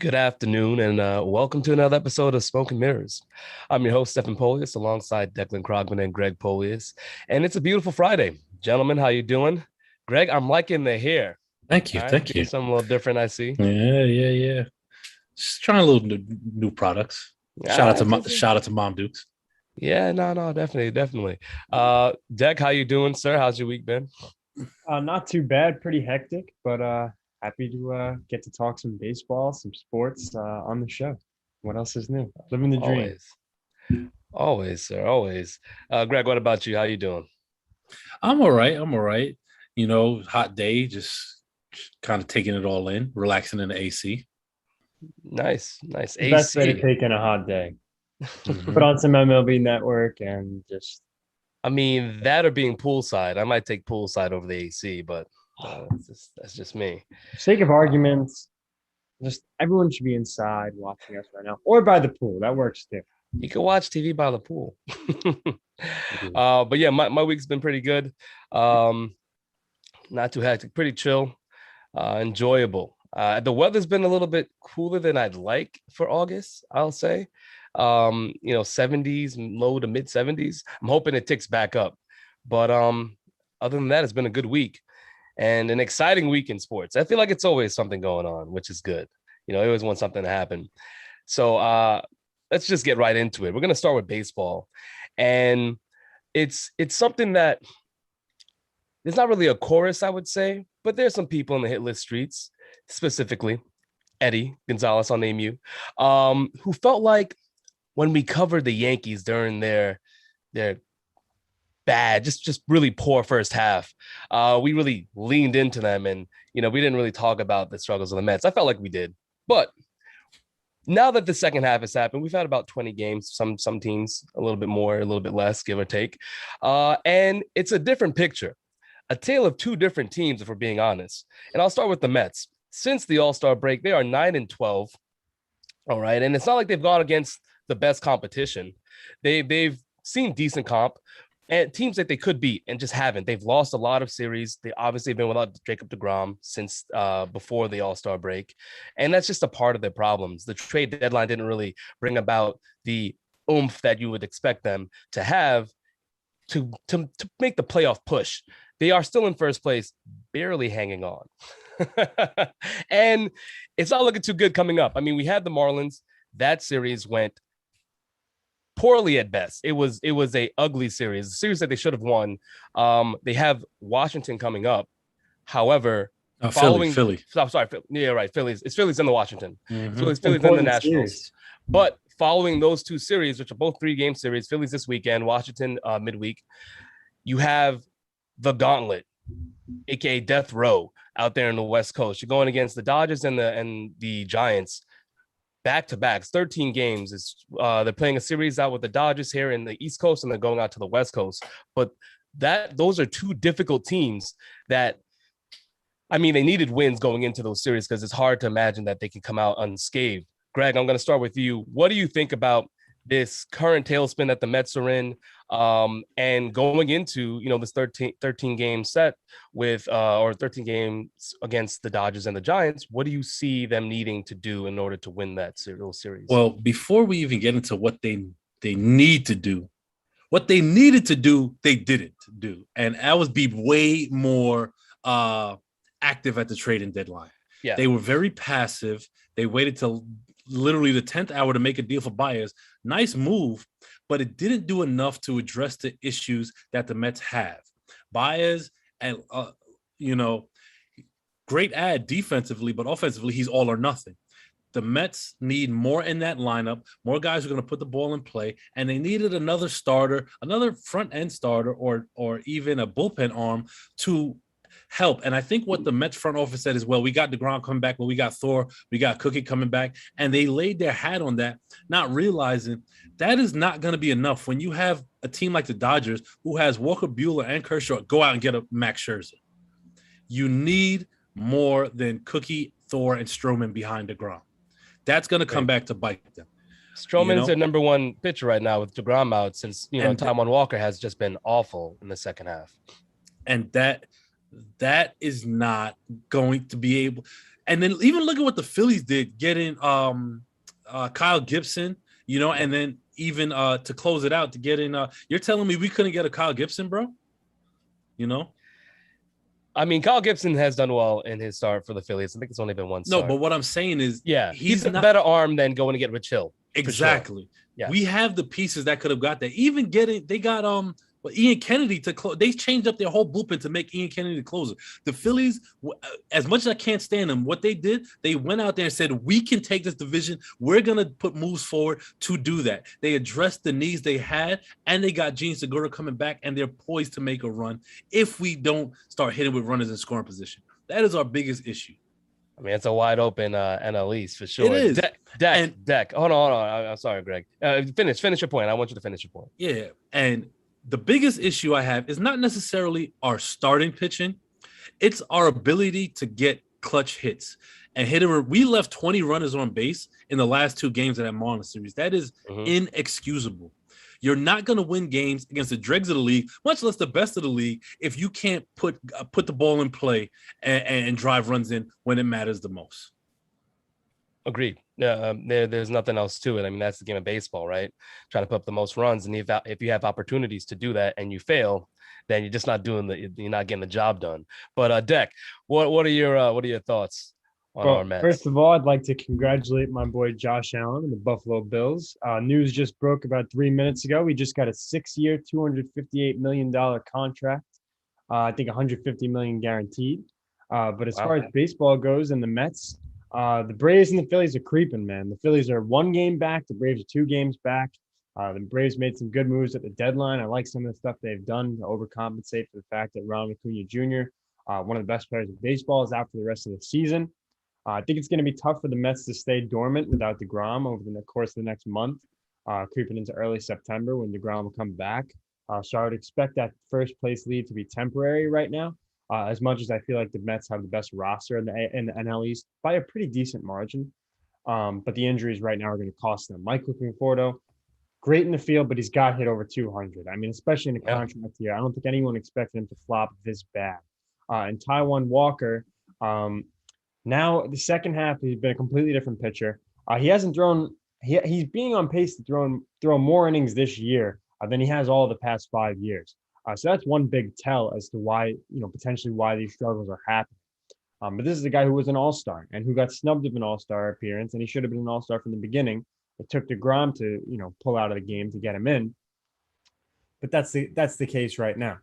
Good afternoon, and welcome to another episode of Smoke and Mirrors. I'm your host, Stephen Polius, alongside Declan Krogman and Greg Polius. And it's a beautiful Friday. Gentlemen, how you doing? Greg, I'm liking the hair. Thank you. All right, Thank doing you. something a little different, I see. Yeah. Just trying a little new products. Ah, just, Shout out to Mom Dukes. yeah, no, definitely. Deck, how you doing, sir? How's your week been? Not too bad, pretty hectic, but happy to get to talk some baseball, some sports on the show. What else is new? Living the dream. Always, always, sir, always. Greg, what about you? How you doing? I'm all right. I'm all right. Hot day, just kind of taking it all in, relaxing in the AC. Nice. The best way to AC. take in a hot day. Mhm. Put on some MLB Network and just I mean, that or being poolside. I might take poolside over the AC, but that's just me. sake of arguments, just everyone should be inside watching us right now, or by the pool. That works too. You can watch TV by the pool. Mhm. But yeah, my week's been pretty good. Um, Not too hectic, pretty chill, enjoyable. The weather's been a little bit cooler than I'd like for August, I'll say. 70s, low to mid 70s. I'm hoping it ticks back up. But other than that, it's been a good week and an exciting week in sports. I feel like it's always something going on, which is good. I always want something to happen. So let's just get right into it. We're gonna start with baseball. And it's something that there's not really a chorus, I would say, but there's some people in the hit list streets, specifically Eddie Gonzalez, I'll name you, who felt like when we covered the Yankees during their bad, just really poor first half, we really leaned into them, and we didn't really talk about the struggles of the Mets. I felt like we did, but now that the second half has happened, we've had about 20 games, some teams a little bit more, a little bit less, give or take, and it's a different picture, a tale of two different teams, if we're being honest. And I'll start with the Mets. Since the All-Star break, they are 9-12. All right. And it's not like they've gone against the best competition. They've seen decent comp and teams that they could beat and just haven't. They've lost a lot of series. They obviously have been without Jacob deGrom since before the All-Star break. And that's just a part of their problems. The trade deadline didn't really bring about the oomph that you would expect them to have to make the playoff push. They are still in first place, barely hanging on. And it's not looking too good coming up. I mean, we had the Marlins. That series went poorly at best. It was a ugly series, a series that they should have won. They have Washington coming up. However, Philly, following, Philly. I'm sorry, yeah, right, Phillies. It's Phillies in the Washington. Hmm Phillies in the Important Nationals. series. But following those two series, which are both 3-game series, Phillies this weekend, Washington midweek, you have the gauntlet, aka Death Row, out there in the West Coast. You're going against the Dodgers and the Giants back to backs, 13 games. They're playing a series out with the Dodgers here in the East Coast, and they're going out to the West Coast. But those are two difficult teams that, I mean, they needed wins going into those series because it's hard to imagine that they can come out unscathed. Greg, I'm going to start with you. What do you think about this current tailspin that the Mets are in, and going into this 13 game set with or 13 games against the Dodgers and the Giants? What do you see them needing to do in order to win that series? Well, before we even get into what they need to do, what they needed to do, they didn't do, and that was be way more active at the trading deadline. Yeah. They were very passive. They waited till literally the 10th hour to make a deal for Baez. Nice move, but it didn't do enough to address the issues that the Mets have. Baez, and great ad defensively, but offensively, he's all or nothing. The Mets need more in that lineup, more guys who are going to put the ball in play, and they needed another starter, another front end starter, or even a bullpen arm to help. And I think what the Mets front office said is, well, we got DeGrom coming back, but we got Thor, we got Cookie coming back, and they laid their hat on that, not realizing that is not going to be enough when you have a team like the Dodgers who has Walker Buehler and Kershaw go out and get a Max Scherzer. You need more than Cookie, Thor, and Stroman behind DeGrom. That's going to come back to bite them. Stroman's their number one pitcher right now with DeGrom out, since Taijuan Walker has just been awful in the second half. And that is not going to be able. And then even look at what the Phillies did, getting Kyle Gibson, and then even to close it out to get in. You're telling me we couldn't get a Kyle Gibson, bro? I mean, Kyle Gibson has done well in his start for the Phillies. I think it's only been one start. No, but what I'm saying is, yeah, he's a not better arm than going to get Rich Hill. Exactly. Sure. Yes. We have the pieces that could have got that. Even they got Ian Kennedy to close. They changed up their whole blueprint to make Ian Kennedy the closer. The Phillies, as much as I can't stand them, what they did, they went out there and said, we can take this division. We're going to put moves forward to do that. They addressed the needs they had, and they got Gene Segura coming back, and they're poised to make a run if we don't start hitting with runners in scoring position. That is our biggest issue. I mean, it's a wide open NL East for sure. It is. Deck. Hold on. I'm sorry, Greg. Finish your point. I want you to finish your point. Yeah, and the biggest issue I have is not necessarily our starting pitching. It's our ability to get clutch hits and hit. We left 20 runners on base in the last 2 games of that Marlins series. That is inexcusable. You're not going to win games against the dregs of the league, much less the best of the league, if you can't put the ball in play and drive runs in when it matters the most. Agreed. There's nothing else to it. I mean, that's the game of baseball, right? Trying to put up the most runs, and if you have opportunities to do that and you fail, then you're just not you're not getting the job done. But Deck, what are your thoughts on our Mets? First of all, I'd like to congratulate my boy Josh Allen and the Buffalo Bills. News just broke about 3 minutes ago. We just got a 6-year, $258 million contract. I think $150 million guaranteed. But as far as baseball goes and the Mets, the Braves and the Phillies are creeping, man. The Phillies are 1 game back. The Braves are 2 games back. The Braves made some good moves at the deadline. I like some of the stuff they've done to overcompensate for the fact that Ronald Acuna Jr., one of the best players in baseball, is out for the rest of the season. I think it's going to be tough for the Mets to stay dormant without DeGrom over the course of the next month, creeping into early September when DeGrom will come back. So I would expect that first place lead to be temporary right now. As much as I feel like the Mets have the best roster in the NL East by a pretty decent margin. But the injuries right now are going to cost them. Michael Conforto, great in the field, but he's got hit over 200. I mean, especially in a contract year. I don't think anyone expected him to flop this bad. And Taijuan Walker, now the second half, he's been a completely different pitcher. He hasn't thrown – he's being on pace to throw more innings this year than he has all the past 5 years. So that's one big tell as to why, potentially why these struggles are happening. But this is a guy who was an all-star and who got snubbed of an all-star appearance, and he should have been an all-star from the beginning. It took DeGrom to, pull out of the game to get him in. But that's the case right now.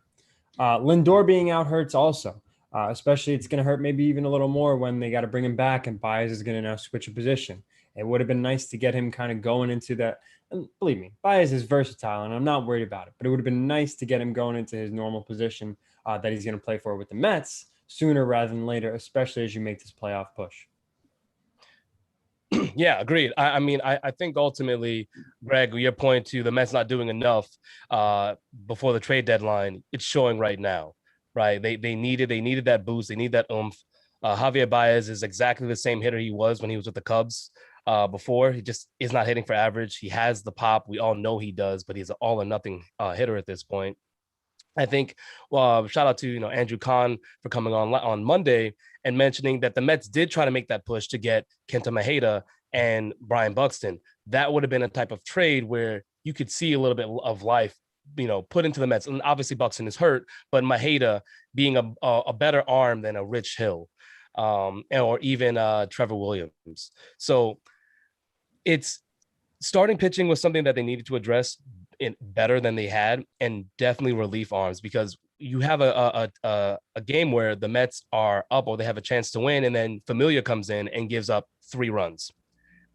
Lindor being out hurts also. Especially it's going to hurt maybe even a little more when they got to bring him back and Baez is going to now switch a position. It would have been nice to get him kind of going into that. And believe me, Baez is versatile and I'm not worried about it, but it would have been nice to get him going into his normal position that he's going to play for with the Mets sooner rather than later, especially as you make this playoff push. Yeah, agreed. I mean, I think ultimately, Greg, your point to the Mets not doing enough before the trade deadline, it's showing right now. Right, they needed that boost. They need that oomph. Javier Baez is exactly the same hitter he was when he was with the Cubs before. He just is not hitting for average. He has the pop. We all know he does, but he's an all or nothing hitter at this point. I think. Shout out to Andrew Kahn for coming on Monday and mentioning that the Mets did try to make that push to get Kenta Maeda and Brian Buxton. That would have been a type of trade where you could see a little bit of life put into the Mets. And obviously Buxton is hurt, but Maeda being a better arm than a Rich Hill or even Trevor Williams. So it's starting pitching was something that they needed to address better than they had, and definitely relief arms, because you have a game where the Mets are up or they have a chance to win, and then Familia comes in and gives up 3 runs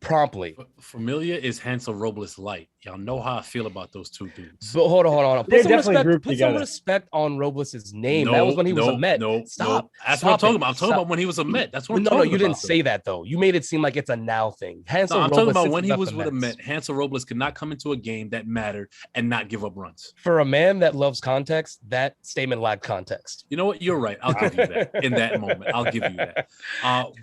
promptly. Familia is Hansel Robles light. Y'all know how I feel about those 2 dudes. But hold on. Put some respect on Robles' name. That was when he was a Met. Stop. That's what I'm talking about. I'm talking about when he was a Met. That's what I'm talking about. No, you didn't say that, though. You made it seem like it's a now thing. I'm talking about when he was with a Met. Hansel Robles could not come into a game that mattered and not give up runs. For a man that loves context, that statement lacked context. You know what? You're right. I'll give you that in that moment. I'll give you that.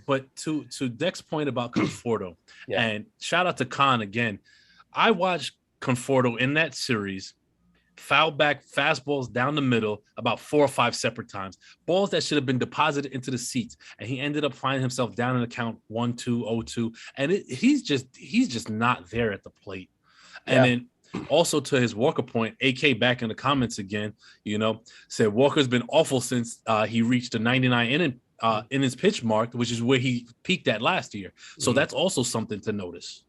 But to Deck's point about Conforto, and shout out to Khan again. I watched Conforto in that series foul back fastballs down the middle about 4 or 5 separate times. Balls that should have been deposited into the seats, and he ended up finding himself down in the count 1-2, 0-2, and he's just not there at the plate. And then also to his Walker point, AK back in the comments again, said Walker's been awful since he reached the 99 innings pitch mark, which is where he peaked at last year. So that's also something to notice.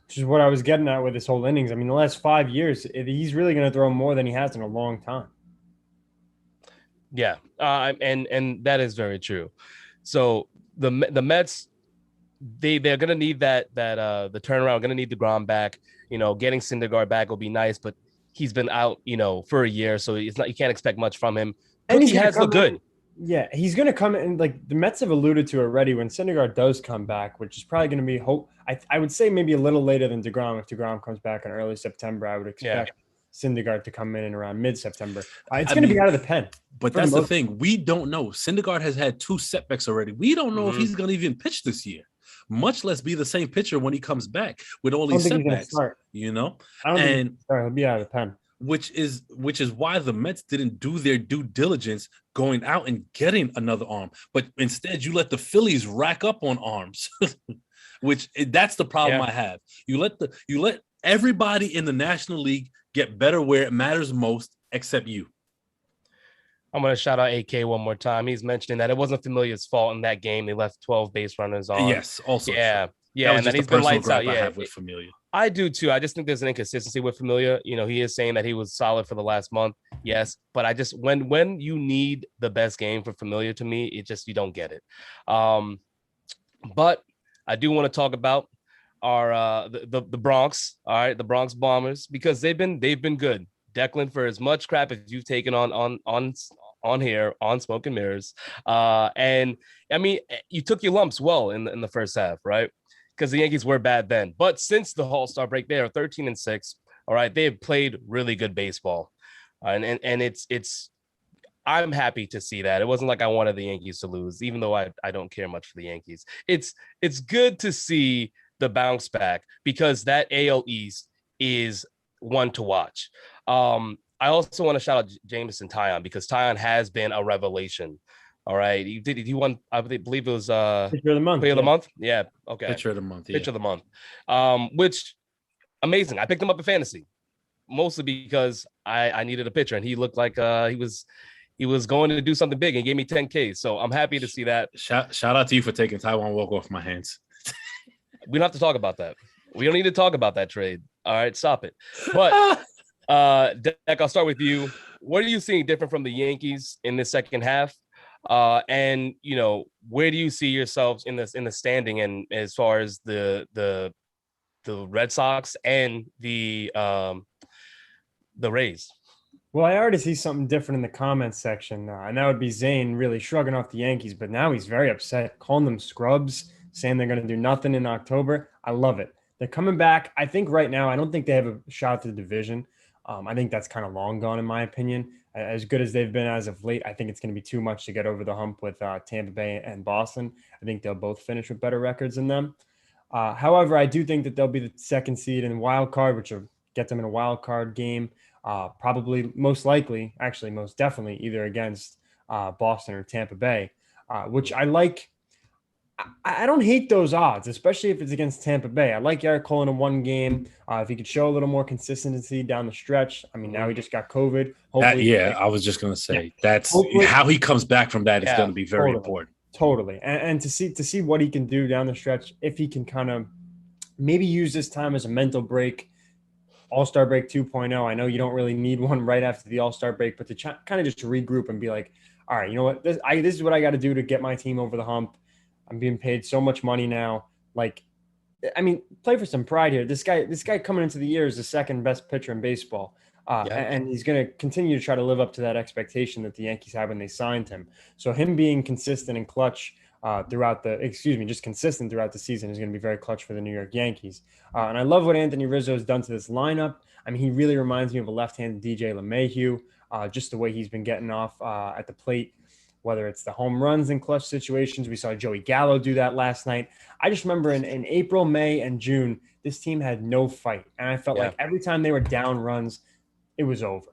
Which is what I was getting at with this whole innings. I mean, the last 5 years, he's really going to throw more than he has in a long time. Yeah, and that is very true. So the Mets, they're going to need that the turnaround. Going to need the Grom back. Getting Syndergaard back will be nice, but he's been out, for a year, so it's not, you can't expect much from him. And he has looked good. Yeah, he's going to come in. Like the Mets have alluded to already, when Syndergaard does come back, which is probably going to be I would say maybe a little later than DeGrom. If DeGrom comes back in early September, I would expect Syndergaard to come in around mid-September. It's going to be out of the pen. But that's the thing. We don't know. Syndergaard has had 2 setbacks already. We don't know if he's going to even pitch this year, much less be the same pitcher when he comes back with all these setbacks. I don't think he'll be out of the pen. Which is why the Mets didn't do their due diligence going out and getting another arm. But instead, you let the Phillies rack up on arms, that's the problem I have. You let everybody in the National League get better where it matters most, except you. I'm going to shout out AK one more time. He's mentioning that it wasn't Familia's fault in that game. They left 12 base runners on. Yes, also. Yeah. True. Yeah, and then he's been lights out. Yeah, with Familia. I do too. I just think there's an inconsistency with Familia. He is saying that he was solid for the last month. Yes, but I just when you need the best game for Familia, to me, you don't get it. But I do want to talk about our the Bronx. All right, the Bronx Bombers, because they've been good. Declan, for as much crap as you've taken on here on Smoke and Mirrors, and I mean, you took your lumps well in the first half, right? Because the Yankees were bad then. But since the All-Star break, they are 13-6. All right, they have played really good baseball, and it's. I'm happy to see that. It wasn't like I wanted the Yankees to lose, even though I don't care much for the Yankees. It's good to see the bounce back, because that AL East is one to watch. I also want to shout out Jameson Taillon, because Taillon has been a revelation. All right. He won, I believe it was Pitcher of the Month. Player of the Month. Yeah. Okay. Pitcher of the Month. Yeah. Pitcher of the Month. Which amazing. I picked him up in fantasy, mostly because I needed a pitcher, and he looked like he was going to do something big, and gave me 10K. So I'm happy to see that. Shout out to you for taking Taijuan Walker off my hands. We don't have to talk about that. We don't need to talk about that trade. All right, stop it. But Deck, I'll start with you. What are you seeing different from the Yankees in the second half? And where do you see yourselves in the standing, and as far as the Red Sox and the Rays? Well, I already see something different in the comments section, and that would be Zane really shrugging off the Yankees, but now he's very upset, calling them scrubs, saying they're going to do nothing in October. I love it. They're coming back. I think right now, I don't think they have a shot at the division. I think that's kind of long gone, in my opinion. As good as they've been as of late, I think it's going to be too much to get over the hump with Tampa Bay and Boston. I think they'll both finish with better records than them. However, I do think that they'll be the second seed in the wild card, which will get them in a wild card game. Probably most definitely either against Boston or Tampa Bay, which I like. I don't hate those odds, especially if it's against Tampa Bay. I like Eric Cole in one game. If he could show a little more consistency down the stretch. I mean, now he just got COVID. I was just going to say that's how he comes back from that is going to be very important. Totally. And to see what he can do down the stretch, if he can kind of maybe use this time as a mental break, All-Star break 2.0. I know you don't really need one right after the All-Star break, but to kind of just regroup and be like, all right, you know what? This is what I got to do to get my team over the hump. I'm being paid so much money now. Like, I mean, play for some pride here. This guy coming into the year is the second best pitcher in baseball. And he's going to continue to try to live up to that expectation that the Yankees had when they signed him. So him being consistent and clutch consistent throughout the season is going to be very clutch for the New York Yankees. And I love what Anthony Rizzo has done to this lineup. I mean, he really reminds me of a left-handed DJ LeMahieu, just the way he's been getting off at the plate, whether it's the home runs in clutch situations. We saw Joey Gallo do that last night. I just remember in April, May, and June, this team had no fight. And I felt like every time they were down runs, it was over.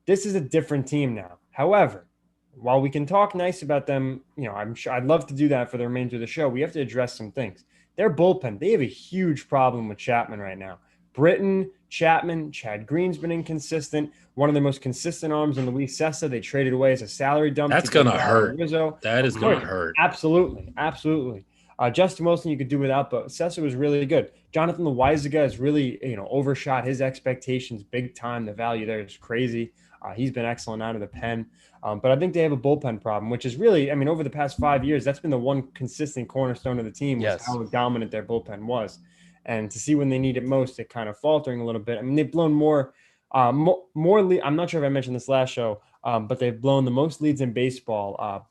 This is a different team now. However, while we can talk nice about them, I'm sure I'd love to do that for the remainder of the show. We have to address some things. Their bullpen, they have a huge problem with Chapman right now. Britton, Chapman, Chad Green's been inconsistent. One of the most consistent arms in Luis Sessa. They traded away as a salary dump. That's gonna hurt. Rizzo. That is gonna hurt. Absolutely, absolutely. Justin Wilson, you could do without, but Sessa was really good. Jonathan Loaizaga has really, overshot his expectations big time. The value there is crazy. He's been excellent out of the pen. But I think they have a bullpen problem, which is really, over the past 5 years, that's been the one consistent cornerstone of the team was how dominant their bullpen was. And to see when they need it most, it kind of faltering a little bit. They've blown more I'm not sure if I mentioned this last show, but they've blown the most leads in baseball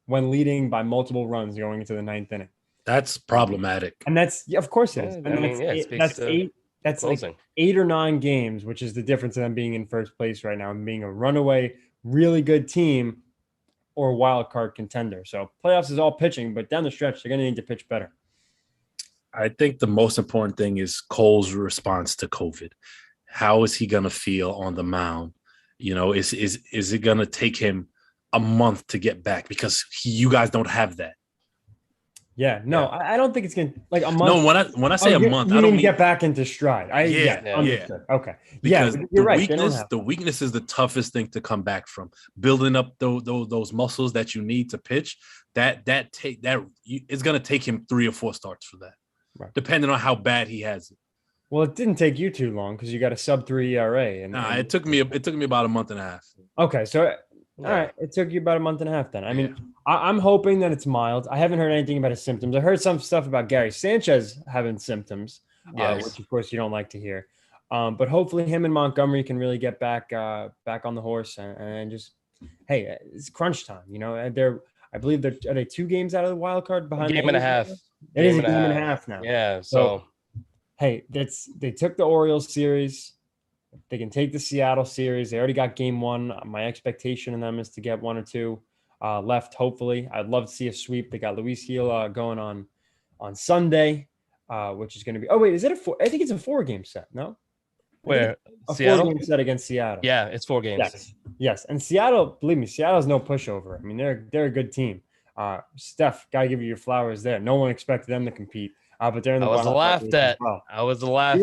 when leading by multiple runs going into the ninth inning. That's problematic. And that's, of course it is. Yeah, that's eight. That's closing. like 8 or 9 games, which is the difference of them being in first place right now and being a runaway, really good team or a wild card contender. So playoffs is all pitching, but down the stretch, they're going to need to pitch better. I think the most important thing is Cole's response to COVID. How is he going to feel on the mound? Is it going to take him a month to get back? Because you guys don't have that. Yeah, no, yeah. I don't think it's gonna like a month. No, when I say a month, I don't mean get back into stride. Understood. Okay, because you're right. The weakness is the toughest thing to come back from. Building up those muscles that you need to pitch. It's gonna take him 3 or 4 starts for that, right, depending on how bad he has it. Well, it didn't take you too long because you got a sub-3 ERA. It took me about a month and a half. Okay, so. All right. It took you about a month and a half then. I'm hoping that it's mild. I haven't heard anything about his symptoms. I heard some stuff about Gary Sanchez having symptoms, which of course you don't like to hear. But hopefully him and Montgomery can really get back on the horse and just, hey, it's crunch time. I believe are they 2 games out of the wild card behind? Game and a half. It is a game and a half now. Yeah. So hey, they took the Orioles series. They can take the Seattle series. They already got game 1. My expectation in them is to get 1 or 2 left, hopefully. I'd love to see a sweep. They got Luis Gil going on Sunday, which is going to be – oh, wait, is it a 4 – I think it's a 4-game set, no? Where? A Seattle? 4-game set against Seattle. Yeah, it's 4 games. Yes. And Seattle, believe me, Seattle's no pushover. They're a good team. Steph, got to give you your flowers there. No one expected them to compete. But they're in the I was laughed at. Well. I was laughed.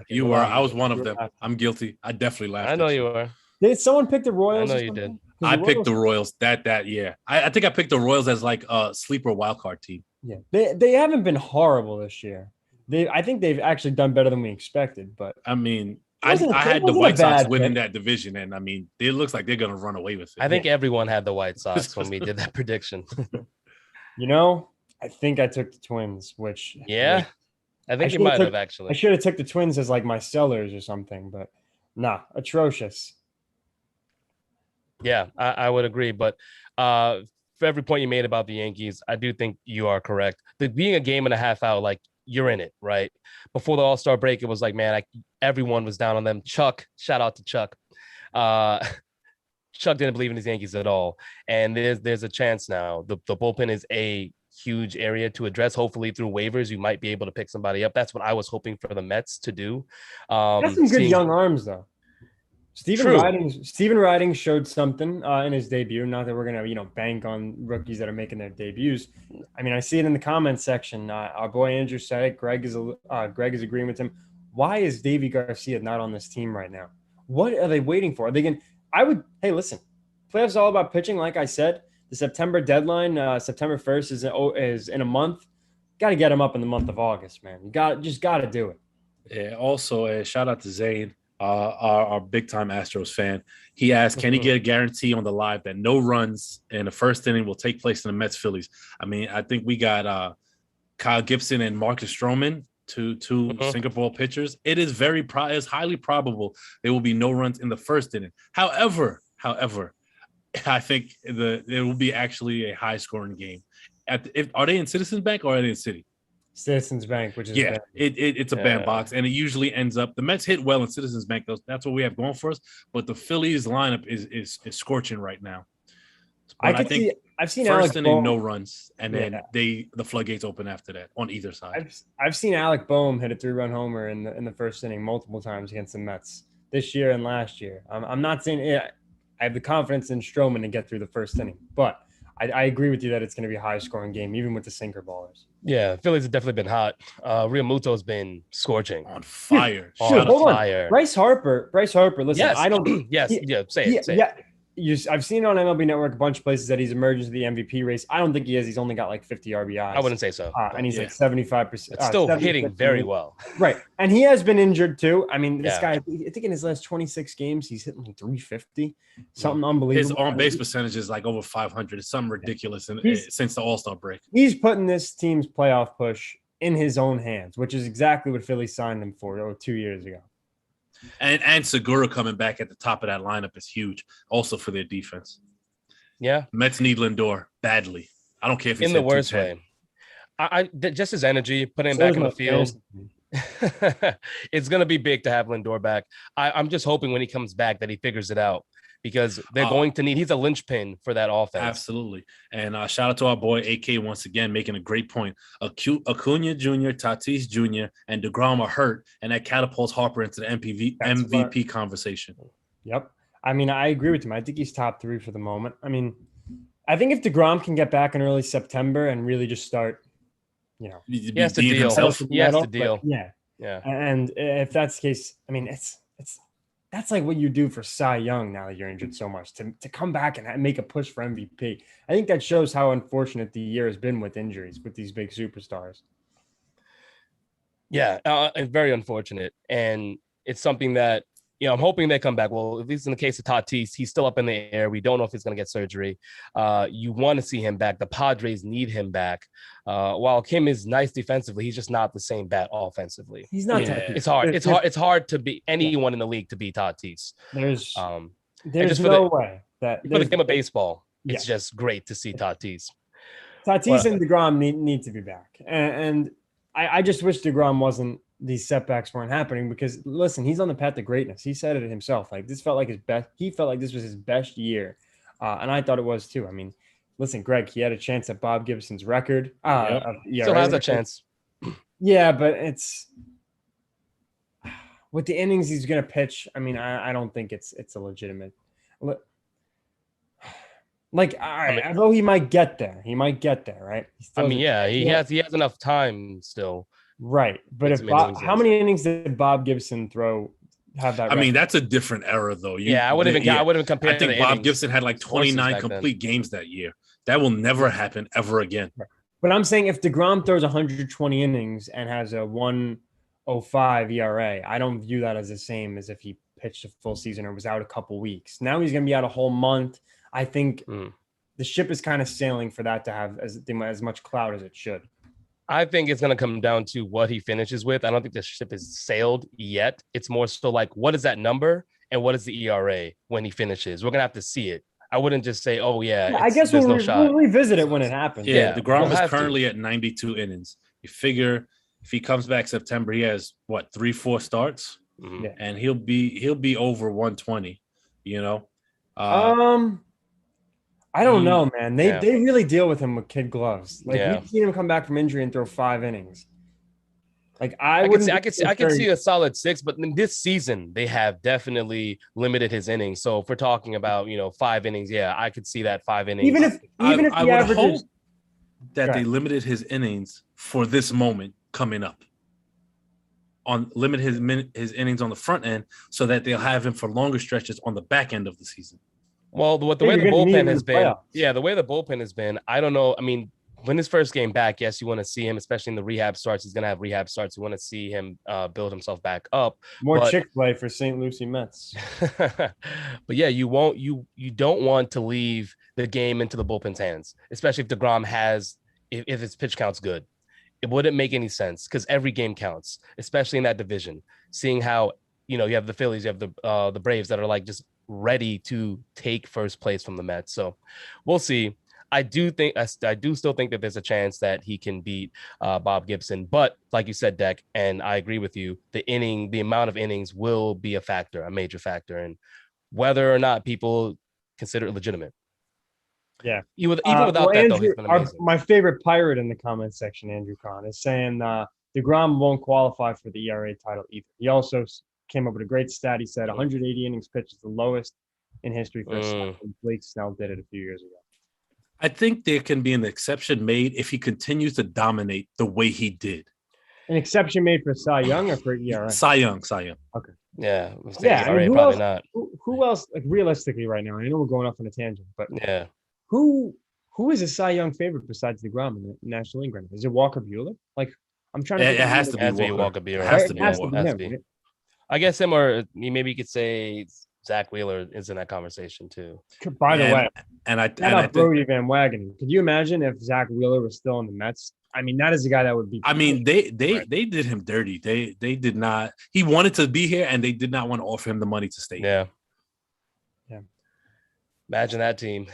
You were. I was one of them. I'm guilty. I definitely laughed. I know you were. Did someone pick the Royals? I know you did. I picked the Royals. Yeah. I think I picked the Royals as like a sleeper wild card team. Yeah, they haven't been horrible this year. I think they've actually done better than we expected. But I had the White Sox winning that division, and it looks like they're gonna run away with it. I think everyone had the White Sox when we did that prediction. I think I took the Twins, which I think you might have actually. I should have took the Twins as like my sellers or something, but nah, atrocious. Yeah, I would agree. But for every point you made about the Yankees, I do think you are correct. Being a game and a half out, like you're in it, right? Before the All-Star break, it was like, man, everyone was down on them. Chuck, shout out to Chuck. Chuck didn't believe in his Yankees at all. And there's a chance now. The bullpen is a huge area to address. Hopefully through waivers, you might be able to pick somebody up. That's what I was hoping for the Mets to do. That's some good young arms, though. Steven Riding showed something in his debut. Not that we're gonna, bank on rookies that are making their debuts. I see it in the comments section. Our boy Andrew said it. Greg is agreeing with him. Why is Davy Garcia not on this team right now? What are they waiting for? Are they going? Hey, listen. Playoffs all about pitching. Like I said, the September deadline, September 1st is in a month. Got to get him up in the month of August, man. You got to do it. Yeah. Also, shout out to Zane. Our big time Astros fan. He asked, can he get a guarantee on the live that no runs in the first inning will take place in the Mets Phillies? I think we got Kyle Gibson and Marcus Stroman, two Singapore pitchers. It is it's highly probable there will be no runs in the first inning. However, I think there will be actually a high scoring game. Are they in Citizens Bank or are they in City? Citizens Bank, which is it's a bandbox, and it usually ends up. The Mets hit well in Citizens Bank; that's what we have going for us. But the Phillies lineup is scorching right now. I've seen first Alec inning Boehm, no runs, and then the floodgates open after that on either side. I've seen Alec Boehm hit a 3-run homer in the first inning multiple times against the Mets this year and last year. I'm not saying I have the confidence in Stroman to get through the first inning. But I agree with you that it's going to be a high-scoring game, even with the sinker ballers. Yeah, Phillies have definitely been hot. Real Muto's been scorching. On fire. Dude, On hold fire. on. Bryce Harper. Listen, Yes. I don't. Yes. Yeah. Say it. Say Yeah, it. I've seen it on MLB Network a bunch of places that he's emerged into the MVP race. I don't think he is. He's only got like 50 RBIs. I wouldn't say so. And he's like 75%. It's still hitting very well. Right. And he has been injured too. I mean, this Yeah. guy, I think in his last 26 games, he's hitting like 350. Something unbelievable. His on-base percentage is like over 500. It's something ridiculous since the All-Star break. He's putting this team's playoff push in his own hands, which is exactly what Philly signed him for 2 years ago. And Segura coming back at the top of that lineup is huge, also for their defense. Yeah. Mets need Lindor badly. I don't care if he's in the worst way. Just his energy, putting him back in the field. It's going to be big to have Lindor back. I'm just hoping when he comes back that he figures it out, because they're going to need – he's a linchpin for that offense. Absolutely. And shout out to our boy AK once again, making a great point. Acuna Jr., Tatis Jr., and DeGrom are hurt, and that catapults Harper into the MVP conversation. Yep. I mean, I agree with him. I think he's top 3 for the moment. I mean, I think if DeGrom can get back in early September and really just start, he has to deal. He has to deal. Yeah. Yeah. And if that's the case, I mean, that's like what you do for Cy Young now that you're injured so much, to come back and make a push for MVP. I think that shows how unfortunate the year has been with injuries with these big superstars. Yeah, it's very unfortunate. And it's something that, I'm hoping they come back. Well, at least in the case of Tatis, he's still up in the air. We don't know if he's going to get surgery. You want to see him back. The Padres need him back. While Kim is nice defensively, he's just not the same bat offensively. He's not. Yeah. Tatis. It's hard. It's hard to be anyone in the league to be Tatis. There's just no way that for the game of baseball, it's Yeah. just great to see Tatis. Tatis and DeGrom need to be back. And I just wish DeGrom wasn't, these setbacks weren't happening, because listen, he's on the path to greatness. He said it himself. Like, this felt like his best. He felt like this was his best year. And I thought it was too. I mean, listen, Greg, he had a chance at Bob Gibson's record. Still has a chance. Yeah, but it's with the innings he's going to pitch. I mean, I don't think it's a legitimate. Like, all right, although he might get there, right? He has enough time still. Right, but if how many innings did Bob Gibson throw? Have that? I mean, that's a different era, though. I wouldn't even compare. I think Bob Gibson had like 29 complete games that year. That will never happen ever again. Right. But I'm saying if DeGrom throws 120 innings and has a 1.05 ERA, I don't view that as the same as if he pitched a full season or was out a couple weeks. Now he's going to be out a whole month. I think the ship is kind of sailing for that to have as much clout as it should. I think it's going to come down to what he finishes with. I don't think the ship is sailed yet. It's more so like, what is that number and what is the ERA when he finishes? We're going to have to see it. I wouldn't just say, oh, yeah I guess we'll revisit it when it happens. Yeah, DeGrom is currently at 92 innings. You figure if he comes back September, he has, 3-4 starts? Mm-hmm. And he'll be over 120, I don't know, man. They really deal with him with kid gloves. Like, we've seen him come back from injury and throw 5 innings. Like, I could see a solid 6, but in this season they have definitely limited his innings. So if we're talking about 5 innings, I could see that 5 innings. Even if I would hope that they limited his innings for this moment coming up. Limit his innings on the front end so that they'll have him for longer stretches on the back end of the season. Well, the way the bullpen has been, the way the bullpen has been, I don't know. I mean, when his first game back, yes, you want to see him, especially in the rehab starts. He's going to have rehab starts. You want to see him build himself back up. More Chick-fil-A for St. Lucie Mets. But yeah, you don't want to leave the game into the bullpen's hands, especially if DeGrom if his pitch count's good. It wouldn't make any sense because every game counts, especially in that division. Seeing how, you have the Phillies, you have the Braves that are like just ready to take first place from the Mets. So we'll see. I do still think that there's a chance that he can beat Bob Gibson. But like you said, Deck, and I agree with you, the amount of innings will be a major factor in whether or not people consider it legitimate. Yeah. Even without that, Andrew, though, he's been amazing. My favorite pirate in the comments section, Andrew Kahn, is saying DeGrom won't qualify for the ERA title either. He also came up with a great stat. He said 180 innings pitched is the lowest in history for a Cy Young. Blake Snell did it a few years ago. I think there can be an exception made if he continues to dominate the way he did. An exception made for Cy Young or for ERA? Cy Young. Okay. Yeah. Yeah, I mean, who probably else? not. Who else? Like realistically, right now, I know we're going off on a tangent, but Yeah. who is a Cy Young favorite besides DeGrom in the National League right now? Is it Walker Buehler? Like, I'm trying to It think. Of has to Has to be be Walker. Walker Buehler. It has to It be has to Walker. be Has him. to be. Right? I guess him, or maybe you could say Zach Wheeler is in that conversation too. By the way, and I shout out think Brody Van Wagenen. Could you imagine if Zach Wheeler was still in the Mets? I mean, that is a guy that would be. I mean, they did him dirty. They did not. He wanted to be here, and they did not want to offer him the money to stay. Yeah. Yeah. Imagine that team.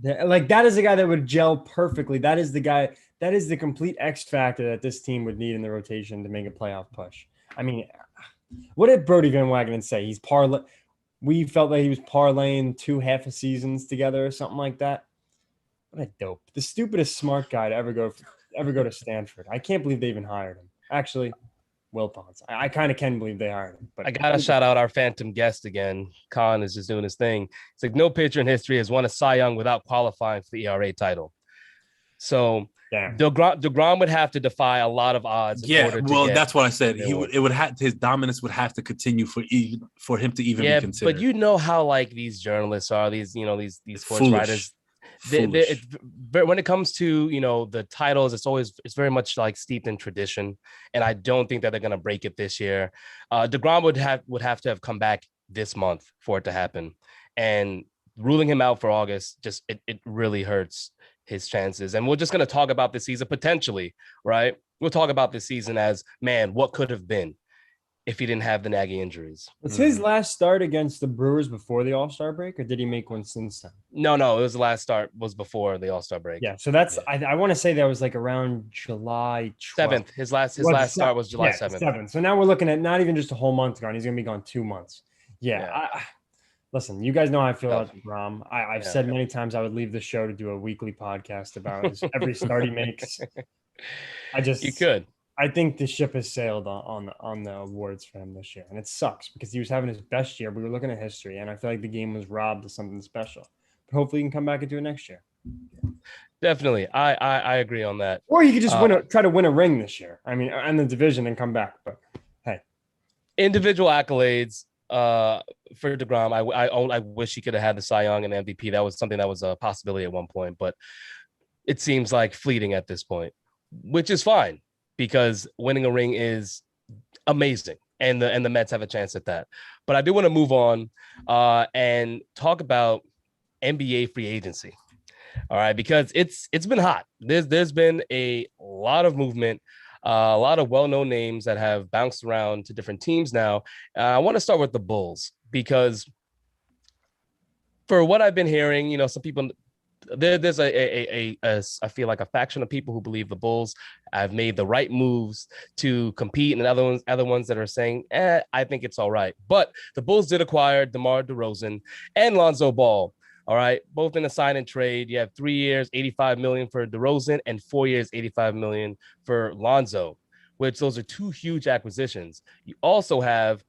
Like that is a guy that would gel perfectly. That is the guy. That is the complete X factor that this team would need in the rotation to make a playoff push. I mean, what did Brody Van Wagenen say? We felt like he was parlaying 2 half a seasons together or something like that. What a dope. The stupidest smart guy to ever go to Stanford. I can't believe they even hired him. Actually, Will Ponce. I kind of can believe they hired him. But I gotta shout out our phantom guest again. Khan is just doing his thing. It's like no pitcher in history has won a Cy Young without qualifying for the ERA title. So DeGrom would have to defy a lot of odds. Yeah, well, that's what I said. His dominance would have to continue for him to even be considered. But you know how like these journalists are, these sports writers. When it comes to the titles, it's very much like steeped in tradition, and I don't think that they're going to break it this year. DeGrom would have to have come back this month for it to happen, and ruling him out for August it really hurts his chances. And we're just going to talk about this season potentially, right? We'll talk about this season as, man, what could have been if he didn't have the nagging injuries. Was his last start against the Brewers before the All-Star break, or did he make one since then? No, it was the last start was before the All-Star break. Yeah, so that's I want to say that was like around July 12th. 7th. His last start was July 7th. So now we're looking at not even just a whole month gone. He's going to be gone 2 months. Yeah. Listen, you guys know how I feel about DeGrom. I've said many times I would leave the show to do a weekly podcast about every start he makes. You could. I think the ship has sailed on the awards for him this year, and it sucks because he was having his best year. We were looking at history, and I feel like the game was robbed of something special. But hopefully, he can come back and do it next year. Definitely, I agree on that. Or he could just try to win a ring this year. I mean, and the division and come back. But hey, individual accolades for DeGrom. I wish he could have had the Cy Young and MVP. That was something that was a possibility at one point, but it seems like fleeting at this point, which is fine. Because winning a ring is amazing, and the Mets have a chance at that. But I do want to move on and talk about NBA free agency. All right, because it's been hot. There's been a lot of movement, a lot of well-known names that have bounced around to different teams now. I want to start with the Bulls because for what I've been hearing, some people. There's I feel like a faction of people who believe the Bulls have made the right moves to compete, and other ones that are saying, I think it's all right. But the Bulls did acquire DeMar DeRozan and Lonzo Ball. All right, both in a sign and trade. You have 3 years, $85 million for DeRozan, and 4 years, $85 million for Lonzo, which those are 2 huge acquisitions. You also have,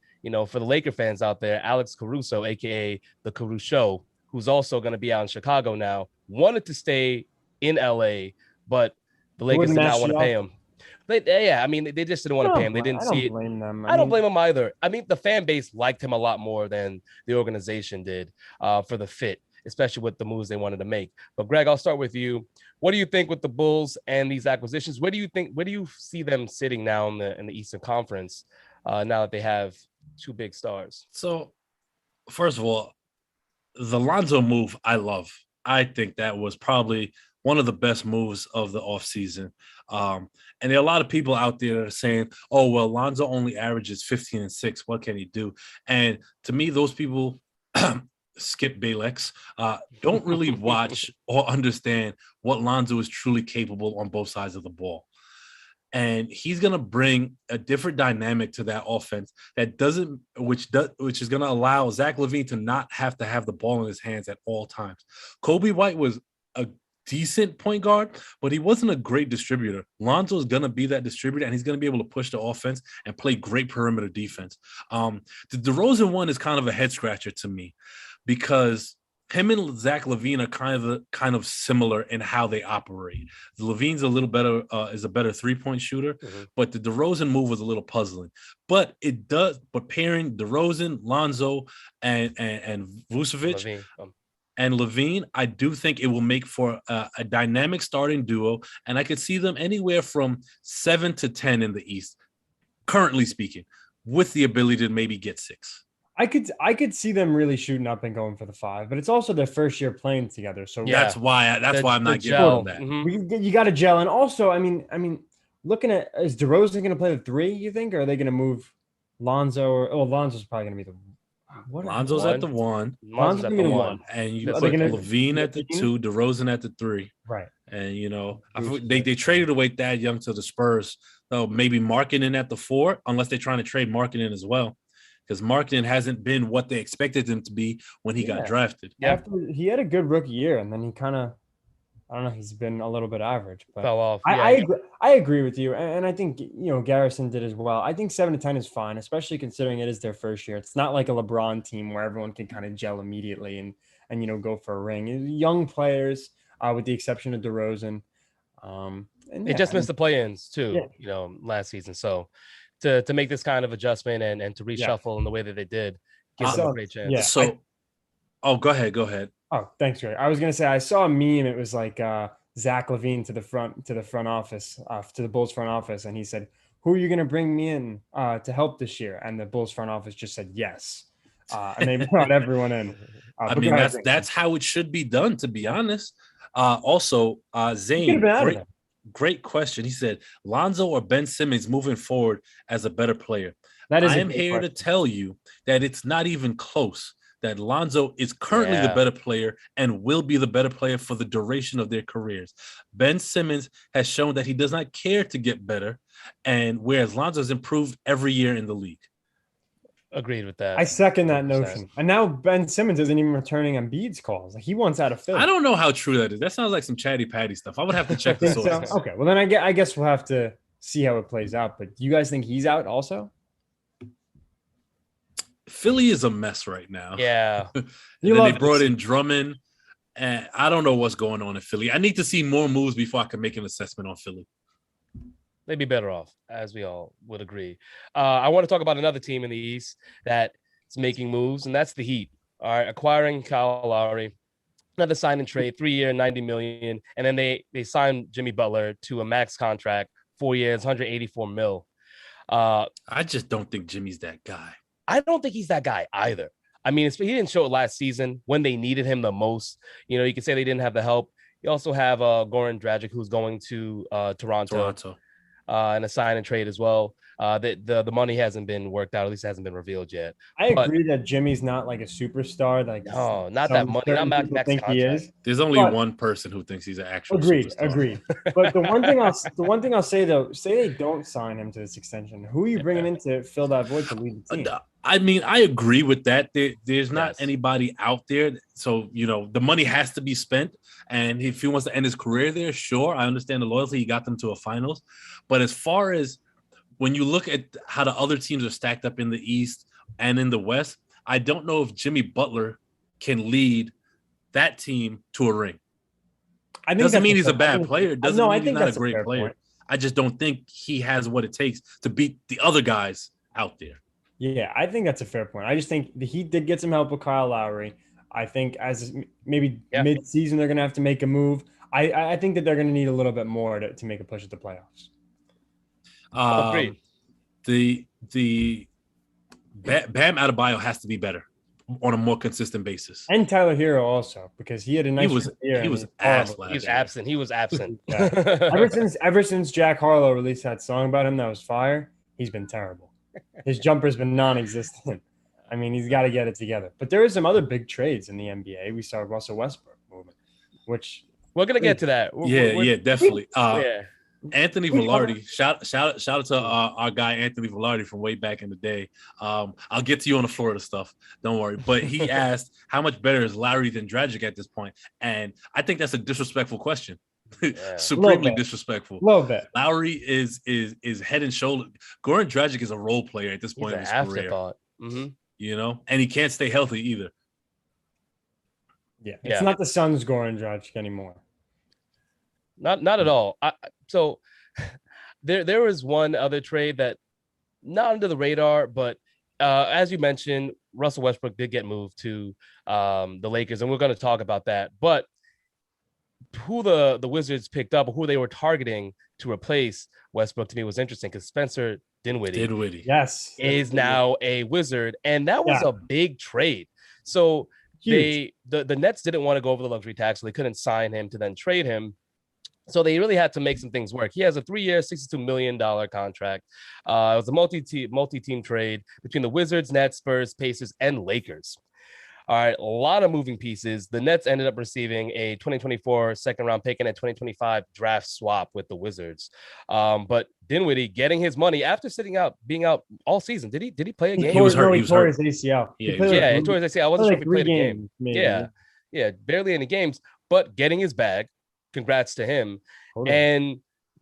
for the Laker fans out there, Alex Caruso, aka the Caruso, who's also going to be out in Chicago now, wanted to stay in LA, but the Lakers did not want to pay him. They just didn't want to pay him. They didn't see it. Blame them. I don't blame them either. I mean, the fan base liked him a lot more than the organization did for the fit, especially with the moves they wanted to make. But Greg, I'll start with you. What do you think with the Bulls and these acquisitions? Where do you see them sitting now in the Eastern Conference now that they have 2 big stars? So, first of all, the Lonzo move, I love. I think that was probably one of the best moves of the offseason. And there are a lot of people out there that are saying, oh, well, Lonzo only averages 15 and 6. What can he do? And to me, those people, Skip Bayless, don't really watch or understand what Lonzo is truly capable on both sides of the ball. And he's going to bring a different dynamic to that offense which is going to allow Zach LaVine to not have to have the ball in his hands at all times. Kobe White was a decent point guard, but he wasn't a great distributor. Lonzo is going to be that distributor, and he's going to be able to push the offense and play great perimeter defense. The DeRozan one is kind of a head scratcher to me, because him and Zach LaVine are kind of similar in how they operate. LaVine's a little better, is a better 3-point shooter, but the DeRozan move was a little puzzling. But pairing DeRozan, Lonzo, and Vucevic and LaVine, I do think it will make for a dynamic starting duo, and I could see them anywhere from 7 to 10 in the East, currently speaking, with the ability to maybe get 6. I could see them really shooting up and going for the 5, but it's also their first year playing together. So that's why I'm not giving them that. You got to gel. And also, I mean, looking at, is DeRozan going to play the 3? You think, or are they going to move Lonzo? Lonzo's probably going to be the. Lonzo's at the 1. Lonzo's at the 1, and you put LaVine at the 2, DeRozan at the 3. Right. And they traded away Thad Young to the Spurs. So maybe Markkanen at the 4, unless they're trying to trade Markkanen as well. Because Markkanen hasn't been what they expected him to be when he got drafted. After he had a good rookie year, and then he kind of, I don't know, he's been a little bit average. But fell off. I agree with you, and I think Garrison did as well. I think 7 to 10 is fine, especially considering it is their first year. It's not like a LeBron team where everyone can kind of gel immediately and go for a ring. Young players, with the exception of DeRozan. They just missed the play-ins too, last season. So to make this kind of adjustment and to reshuffle in the way that they did gives them a great chance. Yeah. So, go ahead. Oh, thanks, Greg. I was gonna say I saw a meme. It was like Zach LaVine to the front office, to the Bulls front office, and he said, "Who are you gonna bring me in to help this year?" And the Bulls front office just said yes, and they brought everyone in. I mean, that's how it should be done, to be honest. Also, Zane, great question. He said, Lonzo or Ben Simmons moving forward as a better player? I am here to tell you that it's not even close, that Lonzo is currently the better player and will be the better player for the duration of their careers. Ben Simmons has shown that he does not care to get better, and whereas Lonzo has improved every year in the league. Agreed with that. I second that notion. And now Ben Simmons isn't even returning Embiid's calls. He wants out of Philly. I don't know how true that is. That sounds like some chatty patty stuff. I would have to check the sources. So? Okay, well then I guess we'll have to see how it plays out. But do you guys think he's out also? Philly is a mess right now. Yeah. And then they brought in Drummond, and I don't know what's going on in Philly. I need to see more moves before I can make an assessment on Philly. They'd be better off, as we all would agree. I want to talk about another team in the East that's making moves, and that's the Heat. All right, acquiring Kyle Lowry, another sign and trade, 3-year, $90 million, and then they signed Jimmy Butler to a max contract, 4 years, $184 million. I just don't think Jimmy's that guy. I don't think he's that guy either. I mean, he didn't show it last season when they needed him the most. You could say they didn't have the help. You also have Goran Dragic, who's going to Toronto. And a sign and trade as well. The money hasn't been worked out, at least it hasn't been revealed yet. I agree that Jimmy's not like a superstar. Like, no, not that money. Not max contract. He is. There's only one person who thinks he's an actual superstar. Agreed. But the one thing I'll say though, say they don't sign him to this extension. Who are you bringing in to fill that void to lead the team? I mean, I agree with that. There's not anybody out there. So, the money has to be spent. And if he wants to end his career there, sure, I understand the loyalty. He got them to a finals. But as far as when you look at how the other teams are stacked up in the East and in the West, I don't know if Jimmy Butler can lead that team to a ring. Doesn't mean he's a bad player. Doesn't mean he's not a great player. Point. I just don't think he has what it takes to beat the other guys out there. Yeah, I think that's a fair point. I just think the Heat did get some help with Kyle Lowry. I think as maybe mid-season they're going to have to make a move. I think that they're going to need a little bit more to make a push at the playoffs. The Bam Adebayo has to be better on a more consistent basis, and Tyler Hero also, because he had a nice year. He was absent. He was absent. Ever since Jack Harlow released that song about him that was fire, he's been terrible. His jumper's been non-existent. I mean, he's got to get it together. But there is some other big trades in the NBA. We saw Russell Westbrook movement, which we're gonna get to that. We're definitely. Anthony Velarde, shout out to our guy Anthony Velarde from way back in the day. I'll get to you on the Florida stuff. Don't worry. But he asked, how much better is Lowry than Dragic at this point? And I think that's a disrespectful question. Supremely disrespectful. Little bit. Lowry is head and shoulder. Goran Dragic is a role player at this point in his career. Mm-hmm. And he can't stay healthy either. Yeah, it's Yeah, not the Suns Goran Dragic anymore. not at all. So there was one other trade that not under the radar, but as you mentioned, Russell Westbrook did get moved to the Lakers, and we're going to talk about that. But who the Wizards picked up, or who they were targeting to replace Westbrook, to me was interesting because Spencer Dinwiddie Yes, is now a Wizard, and that was yeah, a big trade. So huge. the Nets didn't want to go over the luxury tax, so they couldn't sign him to then trade him. So they really had to make some things work. He has a 3-year, $62 million contract. It was a multi-team trade between the Wizards, Nets, Spurs, Pacers, and Lakers. All right, a lot of moving pieces. The Nets ended up receiving a 2024 second round pick and a 2025 draft swap with the Wizards. But Dinwiddie getting his money after being out all season. Did he play a game? He was hurt. No, He he was tore hurt. his ACL. Yeah, He he was played hurt. Yeah, towards I say I wasn't sure if he three played a game. games, maybe. Yeah, barely any games, but getting his bag. Congrats to him. Totally. And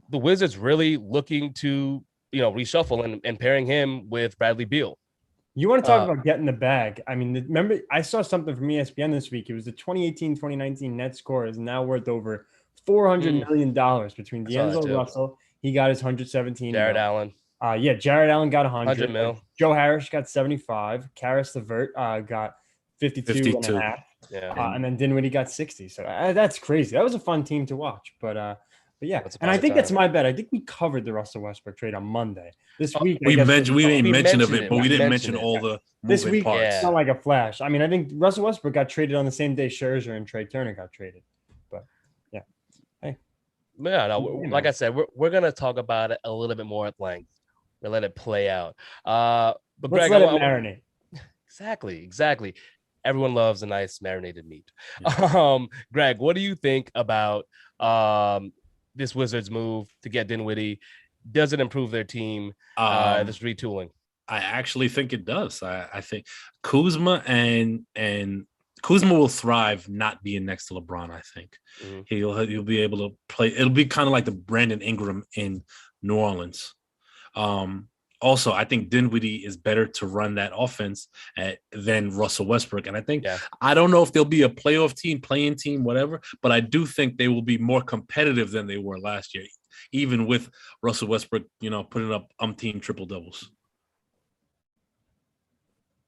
the Wizards really looking to reshuffle and pairing him with Bradley Beal. You want to talk about getting the bag? I mean, remember I saw something from ESPN this week. It was the 2018-2019 net score is now worth over $400 million between D'Angelo Russell. He got his 117. Jared Allen. Yeah, Jared Allen got 100 mil. Joe Harris got 75. Karis LeVert got 52 and a half. Yeah. And then Dinwiddie got 60. So that's crazy. That was a fun team to watch. But yeah, and I think that's my bet. I think we covered the Russell Westbrook trade on Monday. This week, we didn't mention it, but we didn't mention it. all the this week. parts. It's not like a flash. I mean, I think Russell Westbrook got traded on the same day Scherzer and Trey Turner got traded. But yeah, hey, yeah, no, like I said, we're gonna talk about it a little bit more at length. We'll let it play out. But let's Greg, let it marinate. Exactly. Everyone loves a nice marinated meat. Yeah. Greg, what do you think about this Wizards move to get Dinwiddie? Does it improve their team? This retooling? I actually think it does. I think Kuzma and Kuzma will thrive not being next to LeBron. I think he'll be able to play. It'll be kind of like the Brandon Ingram in New Orleans. Also, I think Dinwiddie is better to run that offense than Russell Westbrook. And I think, I don't know if they'll be a playoff team, playing team, whatever, but I do think they will be more competitive than they were last year, even with Russell Westbrook, putting up umpteen triple doubles.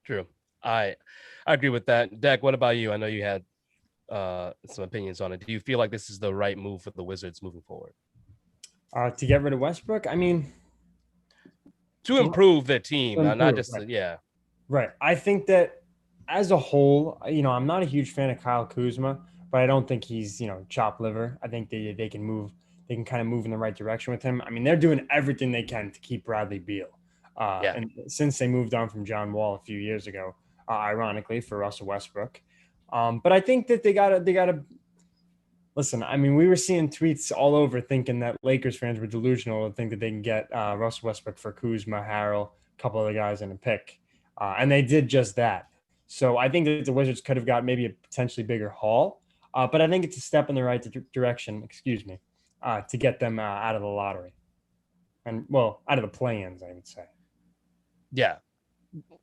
True. I agree with that. Dak, what about you? I know you had some opinions on it. Do you feel like this is the right move for the Wizards moving forward? To get rid of Westbrook? I mean, to improve their team, not just right. I think that as a whole, I'm not a huge fan of Kyle Kuzma, but I don't think he's chopped liver. I think they can move. They can kind of move in the right direction with him. I mean, they're doing everything they can to keep Bradley Beal. And since they moved on from John Wall a few years ago, ironically for Russell Westbrook, but I think that they gotta. Listen, I mean, we were seeing tweets all over thinking that Lakers fans were delusional to think that they can get Russell Westbrook for Kuzma, Harrell, a couple other guys in a pick. And they did just that. So I think that the Wizards could have got maybe a potentially bigger haul. But I think it's a step in the right direction, to get them out of the lottery. And, out of the play-ins, I would say. Yeah.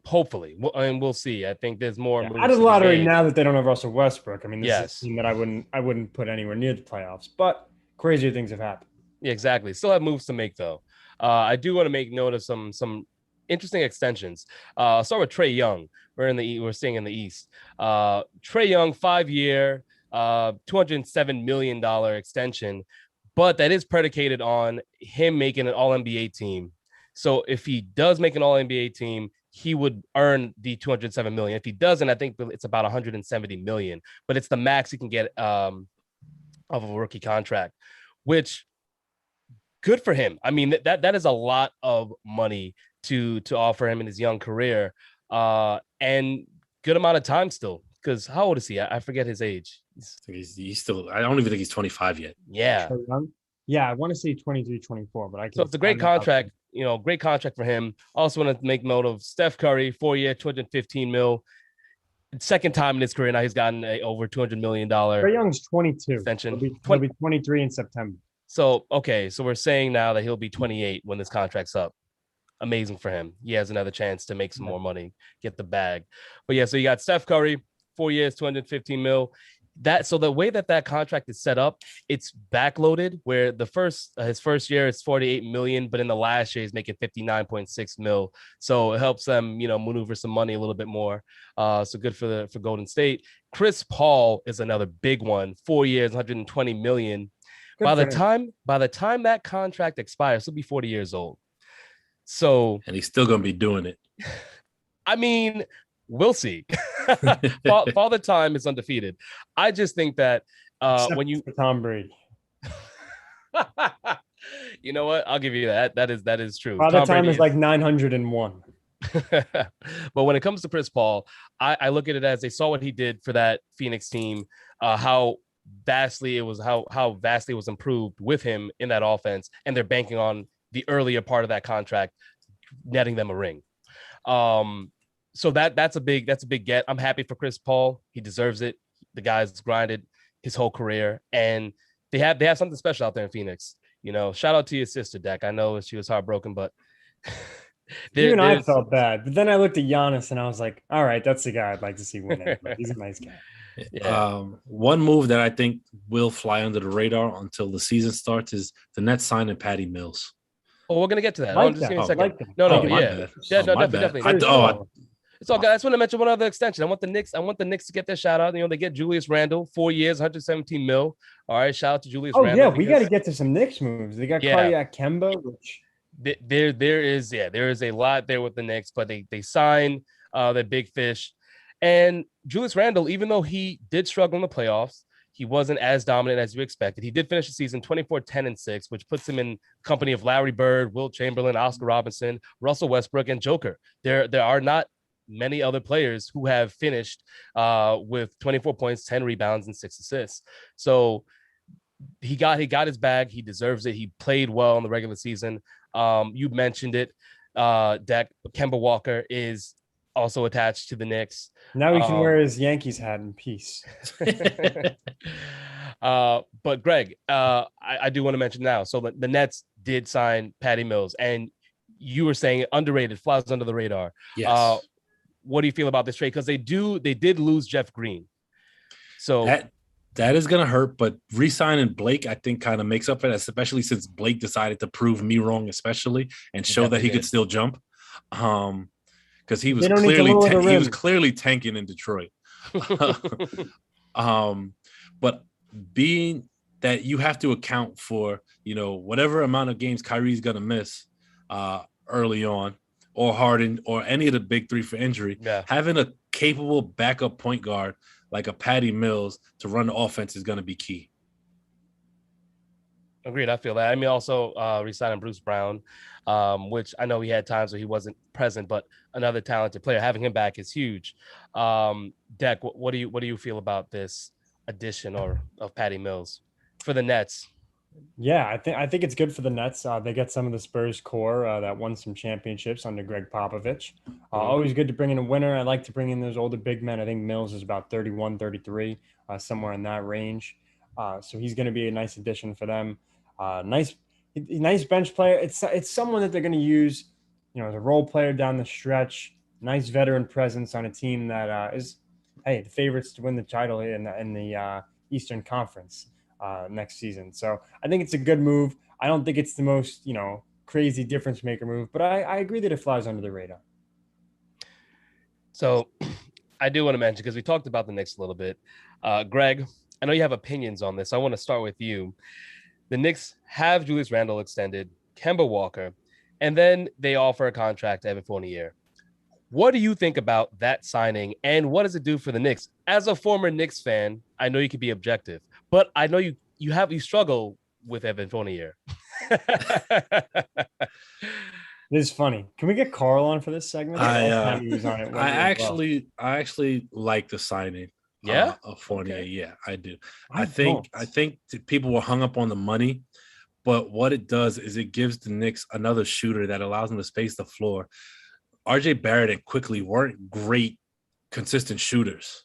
Hopefully, we'll see. I think there's more out of the lottery now that they don't have Russell Westbrook. I mean, this is a team that I wouldn't put anywhere near the playoffs. But crazier things have happened. Yeah, exactly. Still have moves to make though. I do want to make note of some interesting extensions. I'll start with Trae Young. We're seeing in the East. Trae Young, 5-year, $207 million extension, but that is predicated on him making an All-NBA team. So if he does make an All-NBA team, he would earn the $207 million. If he doesn't, I think it's about $170 million, but it's the max he can get of a rookie contract, which good for him. I mean, that is a lot of money to offer him in his young career, and good amount of time still. Because how old is he? I forget his age. He's still. I don't even think he's 25 yet. Yeah. Yeah, I want to say 23, 24, but So it's a great contract. Great contract for him. Also want to make note of Steph Curry, 4-year, $215 million. Second time in his career now he's gotten over $200 million. Trae Young's 22. Extension. He'll be 23 in September. So we're saying now that he'll be 28 when this contract's up. Amazing for him. He has another chance to make some more money, get the bag. But yeah, so you got Steph Curry, 4 years, $215 million. So the way that contract is set up, it's backloaded where his first year is 48 million, but in the last year he's making 59.6 mil. So it helps them, maneuver some money a little bit more. So good for Golden State. Chris Paul is another big one, 4 years, 120 million. Good By for the him. time that contract expires, he'll be 40 years old. So, and he's still gonna be doing it. I mean, we'll see. Father Time is undefeated. I just think that Except when you for Tom Brady. you know what? I'll give you that. That is true. Father Tom Time Brady is like 901. But when it comes to Chris Paul, I look at it as they saw what he did for that Phoenix team, how vastly it was improved with him in that offense, and they're banking on the earlier part of that contract netting them a ring. So that's a big get. I'm happy for Chris Paul. He deserves it. The guy's grinded his whole career, and they have something special out there in Phoenix. Shout out to your sister, Deck. I know she was heartbroken, but Even I felt bad. But then I looked at Giannis and I was like, all right, that's the guy I'd like to see win it. He's a nice guy. Yeah. One move that I think will fly under the radar until the season starts is the Nets signing Patty Mills. Oh, we're gonna get to that. Like Just that. give me a second. Like that. No, my yeah. bad. Yeah, no, my definitely. bad. It's all good. I just want to mention one other extension. I want the Knicks to get their shout out. They get Julius Randle, 4 years, 117 mil. All right, shout out to Julius Oh, Randle. yeah, we got to get to some Knicks moves. They got Cardiac Kemba, which there is a lot there with the Knicks, but they sign the big fish. And Julius Randle, even though he did struggle in the playoffs, he wasn't as dominant as you expected. He did finish the season 24-10-6, which puts him in company of Larry Bird, Wilt Chamberlain, Oscar Robinson, Russell Westbrook, and Joker. There are not many other players who have finished with 24 points, 10 rebounds, and 6 assists. So he got his bag. He deserves it. He played well in the regular season. You mentioned it, Deck. Kemba Walker is also attached to the Knicks. Now he can wear his Yankees hat in peace. But Greg, I do want to mention now. So the Nets did sign Patty Mills, and you were saying underrated, flies under the radar. Yes. What do you feel about this trade? Because they did lose Jeff Green. So that is going to hurt, but re-signing Blake, I think, kind of makes up for that, especially since Blake decided to prove me wrong, especiay, and show that he could still jump. Because he was clearly tanking in Detroit. But being that you have to account for, whatever amount of games Kyrie's going to miss early on, or Harden, or any of the big three for injury, having a capable backup point guard like a Patty Mills to run the offense is going to be key. Agreed. I feel that. I mean, also re-signing Bruce Brown, which I know he had times where he wasn't present, but another talented player. Having him back is huge. Deck, what do you feel about this addition of Patty Mills for the Nets? Yeah, I think it's good for the Nets. They get some of the Spurs core that won some championships under Greg Popovich. Always good to bring in a winner. I like to bring in those older big men. I think Mills is about 31, 33, somewhere in that range. So he's going to be a nice addition for them. Nice bench player. It's someone that they're going to use, as a role player down the stretch. Nice veteran presence on a team that is, the favorites to win the title in the Eastern Conference next season. So I think it's a good move. I don't think it's the most, crazy difference maker move, but I agree that it flies under the radar. So I do want to mention, because we talked about the Knicks a little bit. Greg, I know you have opinions on this. I want to start with you. The Knicks have Julius Randle extended, Kemba Walker, and then they offer a contract to Evan Fournier. What do you think about that signing, and what does it do for the Knicks? As a former Knicks fan, I know you can be objective, but I know you struggle with Evan Fournier. This is funny. Can we get Carl on for this segment? I actually like the signing. Of Fournier. Okay. Yeah, I do. I think people were hung up on the money, but what it does is it gives the Knicks another shooter that allows them to space the floor. RJ Barrett and Quickly weren't great, consistent shooters.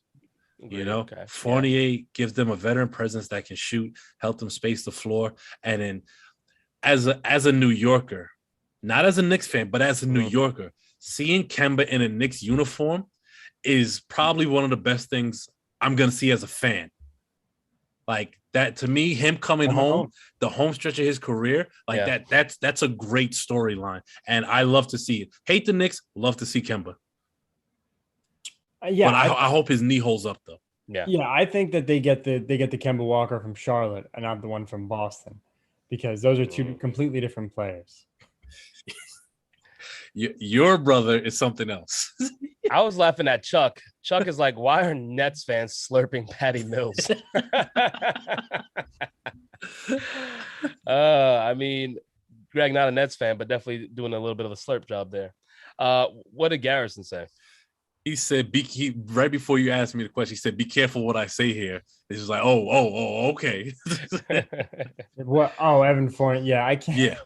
Okay. Fournier gives them a veteran presence that can shoot, help them space the floor. And then as a New Yorker, not as a Knicks fan, but as a New Yorker, seeing Kemba in a Knicks uniform is probably one of the best things I'm going to see as a fan. Like that to me, him coming home, the home stretch of his career, like that's a great storyline. And I love to see it. Hate the Knicks, love to see Kemba. Yeah, but I hope his knee holds up though. Yeah, I think that they get the Kemba Walker from Charlotte and not the one from Boston, because those are two completely different players. Your brother is something else. I was laughing at Chuck. Chuck is like, why are Nets fans slurping Patty Mills? I mean, Greg, not a Nets fan, but definitely doing a little bit of a slurp job there. What did Garrison say? He said, right before you asked me the question, he said, be careful what I say here. It's just like, oh, okay. What? Oh, Evan Fournier. Yeah, I can't. Yeah.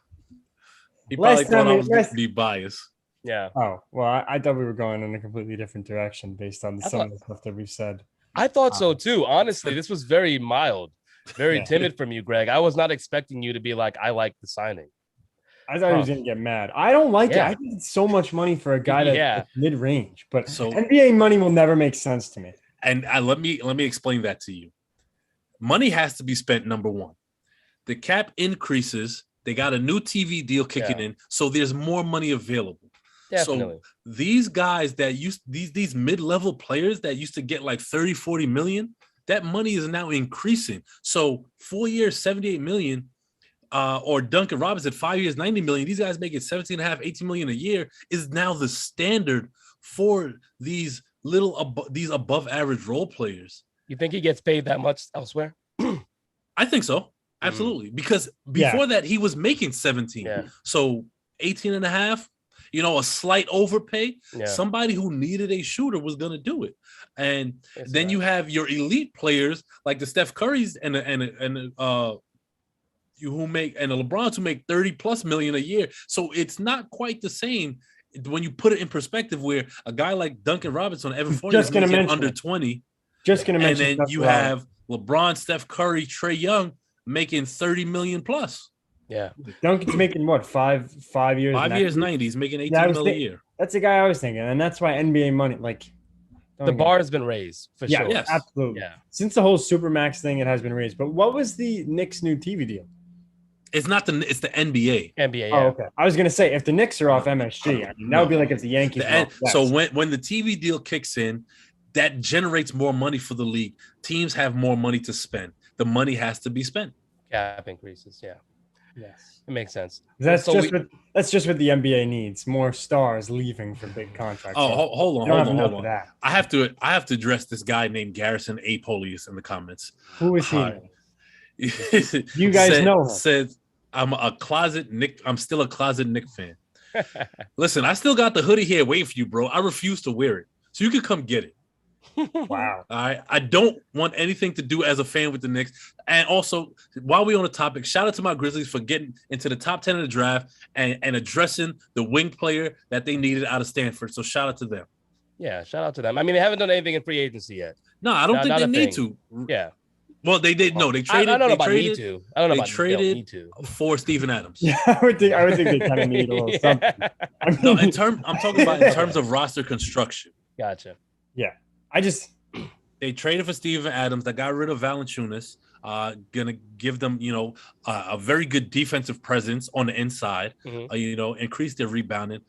He probably thought I was going to be biased. Yeah. Oh, well, I thought we were going in a completely different direction based on some of the stuff that we've said. I thought so too. Honestly, this was very mild, very timid from you, Greg. I was not expecting you to be like, I like the signing. I thought he was going to get mad. I don't like it. I think it's so much money for a guy that's mid-range, but NBA money will never make sense to me. And let me explain that to you. Money has to be spent, number one. The cap increases. They got a new TV deal kicking in, so there's more money available. Definitely. So these guys that these mid-level players that used to get like 30, 40 million, that money is now increasing. So 4 years, 78 million, or Duncan Robinson, 5 years, 90 million. These guys making 17 and a half, 18 million a year is now the standard for these these above average role players. You think he gets paid that much elsewhere? I think so. Absolutely. Because before that, he was making 17. Yeah. So 18 and a half, a slight overpay. Yeah. Somebody who needed a shooter was going to do it. And then you have your elite players like the Steph Currys and the LeBrons who make 30 plus million a year. So it's not quite the same when you put it in perspective, where a guy like Duncan Robinson, Evan Fournier is making under 20. Just going to mention. And then you have LeBron, Steph Curry, Trae Young making 30 million plus. Yeah. Duncan's making what, 5 years? 5 years, 90. He's making 18 million a year. That's the guy I was thinking. And that's why NBA money, the bar has been raised for sure. Yes, absolutely. Yeah. Since the whole Supermax thing, it has been raised. But what was the Knicks' new TV deal? It's the NBA. NBA, yeah. Oh, okay. I was going to say, if the Knicks are off MSG, that would be like if the Yankees So when the TV deal kicks in, that generates more money for the league. Teams have more money to spend. The money has to be spent. Cap increases, yeah. Yes. It makes sense. That's just what the NBA needs. More stars leaving for big contracts. Oh, hold on. I have to address this guy named Garrison A. Polius in the comments. Who is he? You guys know him. Said I'm still a closet Knicks fan. Listen, I still got the hoodie here waiting for you, bro. I refuse to wear it. So you can come get it. Wow. All right. I don't want anything to do as a fan with the Knicks. And also, while we're on the topic, shout out to my Grizzlies for getting into the top 10 of the draft and addressing the wing player that they needed out of Stanford. So shout out to them. Yeah, shout out to them. I mean, they haven't done anything in free agency yet. No, I don't think they need to. Yeah. Well, they did. No, they traded. I don't know about need to. I don't know they about traded need to. for Steven Adams. Yeah, I would think they kind of need a little something. No, I'm talking about in terms of roster construction. Gotcha. Yeah, they traded for Steven Adams. That got rid of Valanciunas. Gonna give them, a very good defensive presence on the inside. Mm-hmm. Increase their rebounding.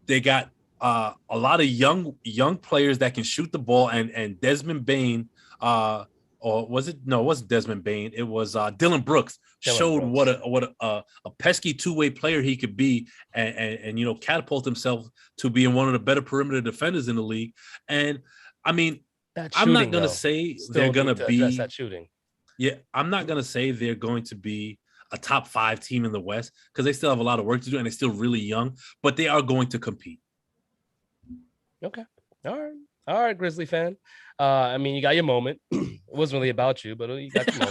They got a lot of young players that can shoot the ball, and Desmond Bain. Or was it? No, it wasn't Desmond Bain. It was Dylan Brooks. Showed what a pesky two-way player he could be, and catapult himself to being one of the better perimeter defenders in the league. And I mean, I'm not gonna say they're gonna be that shooting. Yeah, I'm not gonna say they're going to be a top 5 team in the West because they still have a lot of work to do and they're still really young, but they are going to compete. Okay, all right, Grizzly fan. I mean, you got your moment. It wasn't really about you, but you got your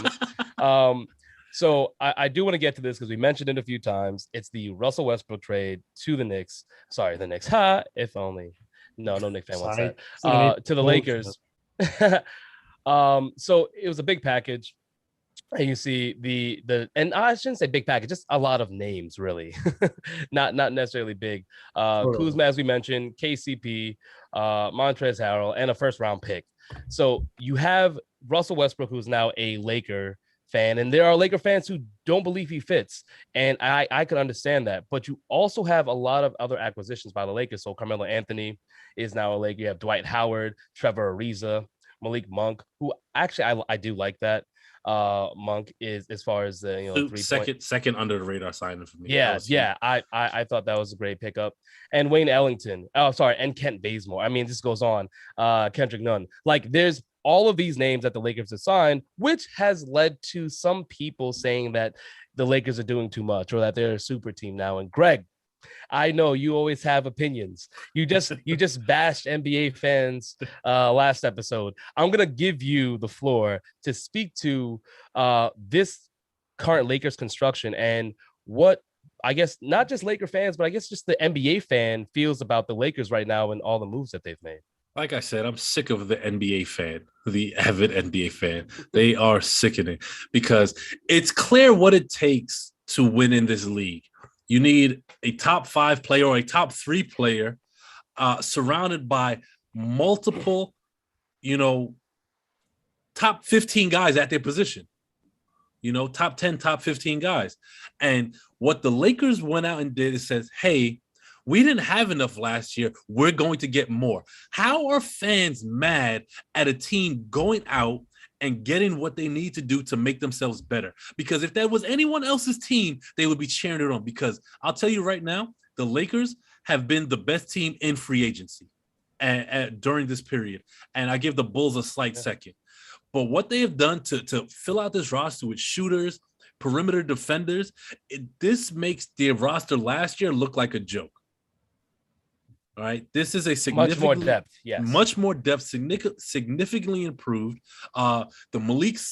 moment. So I do want to get to this because we mentioned it a few times. It's the Russell Westbrook trade to the Knicks. Sorry, the Knicks. Ha! If only. No Knicks fan wants that. To the Lakers. So it was a big package. And you see and I shouldn't say big package, just a lot of names, really. not necessarily big. Kuzma, as we mentioned, KCP, Montrezl Harrell, and a first-round pick. So you have Russell Westbrook, who's now a Laker fan, and there are Laker fans who don't believe he fits, and I could understand that. But you also have a lot of other acquisitions by the Lakers. So Carmelo Anthony is now a Laker. You have Dwight Howard, Trevor Ariza, Malik Monk, who actually I do like that. Monk is, as far as the 3 second under the radar signing for me. Yeah. I thought that was a great pickup. And Wayne Ellington. Oh, sorry, and Kent Bazemore. I mean, this goes on. Kendrick Nunn. Like, there's all of these names that the Lakers have signed, which has led to some people saying that the Lakers are doing too much or that they're a super team now. And Greg, I know you always have opinions. You just bashed NBA fans last episode. I'm gonna give you the floor to speak to this current Lakers construction and what, I guess, not just Laker fans, but I guess just the NBA fan feels about the Lakers right now and all the moves that they've made. Like I said, I'm sick of the NBA fan, the avid NBA fan. They are sickening because it's clear what it takes to win in this league. You need a top 5 player or a top 3 player surrounded by multiple, top 15 guys at their position. Top 10, top 15 guys. And what the Lakers went out and did is says, hey, we didn't have enough last year. We're going to get more. How are fans mad at a team going out and getting what they need to do to make themselves better? Because if that was anyone else's team, they would be cheering it on. Because I'll tell you right now, the Lakers have been the best team in free agency during this period. And I give the Bulls a slight second. But what they have done to fill out this roster with shooters, perimeter defenders, this makes their roster last year look like a joke. All right, this is a significant, much more depth, significantly improved. The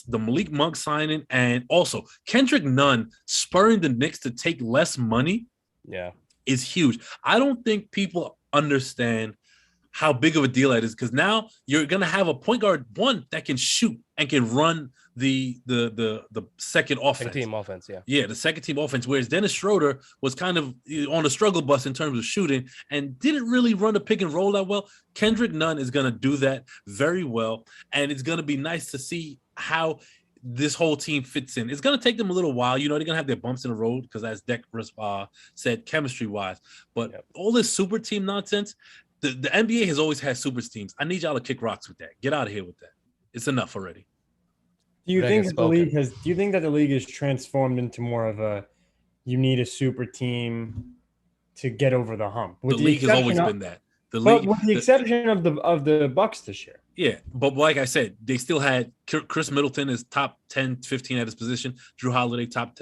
Malik Monk signing, and also Kendrick Nunn spurring the Knicks to take less money, is huge. I don't think people understand how big of a deal that is, because now you're gonna have a point guard that can shoot and can run the second offense. Team offense, the second team offense. Whereas Dennis Schroeder was kind of on a struggle bus in terms of shooting and didn't really run the pick and roll that well. Kendrick Nunn is gonna do that very well, and it's gonna be nice to see how this whole team fits in. It's gonna take them a little while. They're gonna have their bumps in the road because, as Deck said, chemistry wise. But all this super team nonsense. The NBA has always had super teams. I need y'all to kick rocks with that. Get out of here with that. It's enough already. Do you think that the league has transformed into more of a, you need a super team to get over the hump? The league has always been that. With the exception of the Bucks this year. Yeah, but like I said, they still had Chris Middleton is top 10, 15 at his position. Drew Holiday top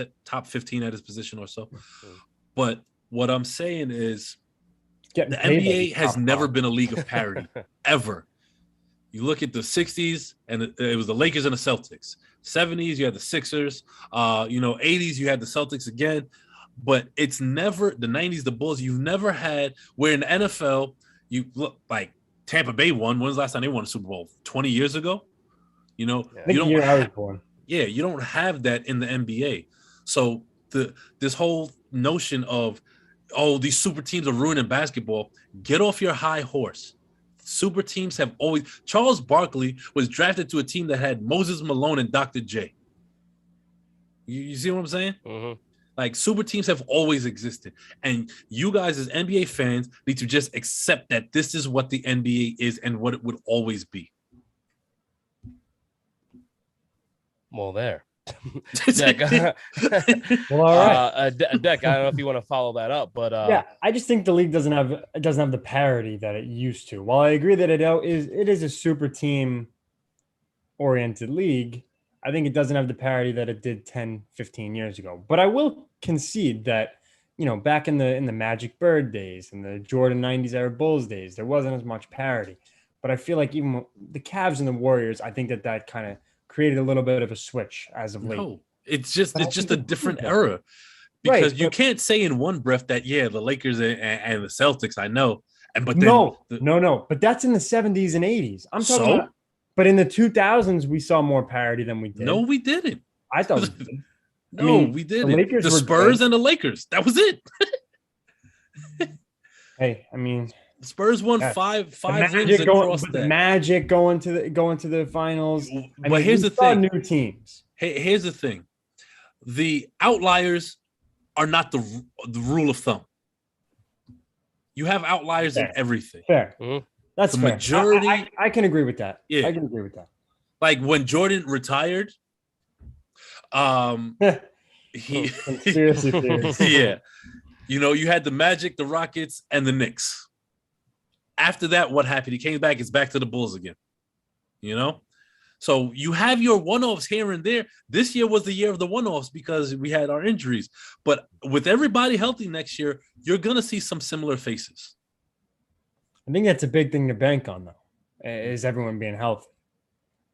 15 at his position or so. But what I'm saying is, the NBA has never been a league of parity, ever. You look at the 60s, and it was the Lakers and the Celtics. 70s, you had the Sixers. 80s, you had the Celtics again. But it's never the 90s, the Bulls. You've never had where in the NFL, you look like Tampa Bay won. When's the last time they won a Super Bowl? 20 years ago? You don't I was born. Yeah, you don't have that in the NBA. So this whole notion of, these super teams are ruining basketball. Get off your high horse. Super teams have always. Charles Barkley was drafted to a team that had Moses Malone and Dr. J. You see what I'm saying? Mm-hmm. Like, super teams have always existed. And you guys as NBA fans need to just accept that this is what the NBA is and what it would always be. Well, there. Deck, well, all right. Deck, I don't know if you want to follow that up, but I just think the league doesn't have the parity that it used to. While I agree that it is a super team oriented league, I think it doesn't have the parity that it did 10, 15 years ago. But I will concede that, back in the Magic Bird days and the Jordan 90s era Bulls days, there wasn't as much parity. But I feel like even the Cavs and the Warriors, I think that kind of created a little bit of a switch as of late. No, it's just a different era, because you can't say in one breath that the Lakers and the Celtics, I know, but no, but that's in the 70s and 80s. I'm talking about, but in the 2000s we saw more parity than we did. No, we didn't. I thought we did. We didn't. The Spurs and the Lakers. That was it. Hey, I mean, Spurs won Yes. five The rings Magic across the that. Magic going to the finals. I But mean, here's we the saw thing. new teams. Here's the thing. The outliers are not the rule of thumb. You have outliers in Fair. everything. Fair. Mhm. That's The fair. majority- I can agree with that. Yeah. I can agree with that. Like when Jordan retired, he Conspiracy theories. yeah. You know, you had the Magic, the Rockets, and the Knicks. After that, what happened? He came back, it's back to the Bulls again. You know? So you have your one-offs here and there. This year was the year of the one-offs because we had our injuries. But with everybody healthy next year, you're going to see some similar faces. I think that's a big thing to bank on, though, is everyone being healthy.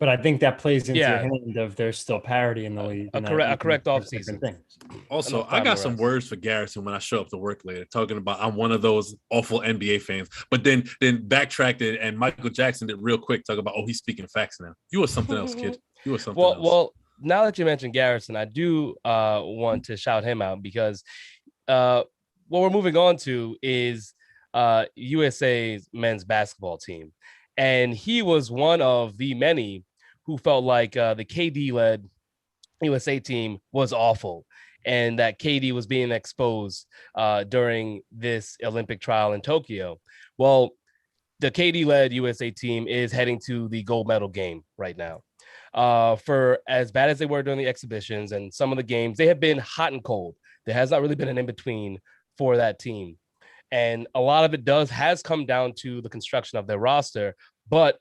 But I think that plays into your hand of there's still parity in the league. A correct offseason. Also, I got some words for Garrison when I show up to work later, talking about I'm one of those awful NBA fans. But then backtracked it, and Michael Jackson did real quick, talk about, he's speaking facts now. You were something else, kid. You were something else. Well, now that you mentioned Garrison, I do want to shout him out because what we're moving on to is USA's men's basketball team. And he was one of the many who felt like the KD-led USA team was awful and that KD was being exposed during this Olympic trial in Tokyo. Well, the KD-led USA team is heading to the gold medal game right now. For as bad as they were during the exhibitions and some of the games, they have been hot and cold. There has not really been an in-between for that team. And a lot of it has come down to the construction of their roster, but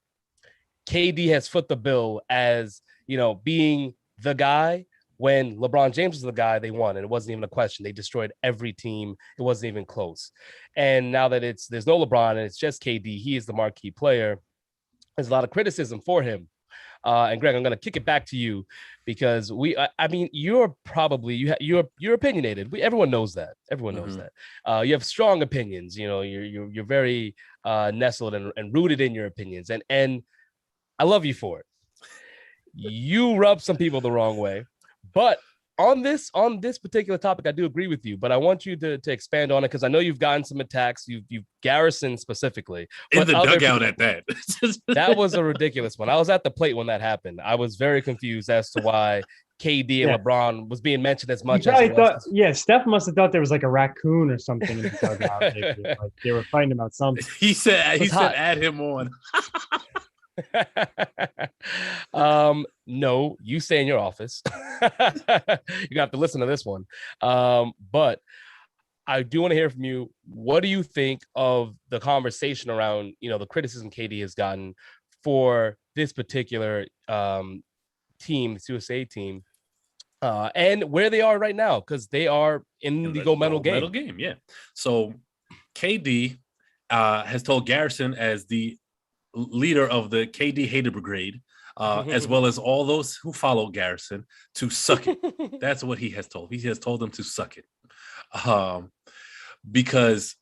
KD has foot the bill as, being the guy. When LeBron James was the guy, they won, and it wasn't even a question. They destroyed every team. It wasn't even close. And now that there's no LeBron and it's just KD, he is the marquee player. There's a lot of criticism for him. And Greg, I'm going to kick it back to you because you're probably you're opinionated. Everyone knows that. Everyone knows that. You have strong opinions. You're very nestled and rooted in your opinions, and I love you for it. You rub some people the wrong way, but on this particular topic, I do agree with you. But I want you to expand on it because I know you've gotten some attacks. You've Garrison specifically in the dugout at that. That was a ridiculous one. I was at the plate when that happened. I was very confused as to why KD and LeBron was being mentioned as much as it was. Steph must have thought there was like a raccoon or something in the dugout. Like they were fighting about something. He said add him on. No, you stay in your office. You have to listen to this one. But I do want to hear from you. What do you think of the conversation around, the criticism KD has gotten for this particular team, the USA team, and where they are right now? Because they are in the gold medal game. Yeah. So KD has told Garrison, as the leader of the KD hater brigade, as well as all those who follow Garrison, to suck it. That's what he has told. He has told them to suck it. Because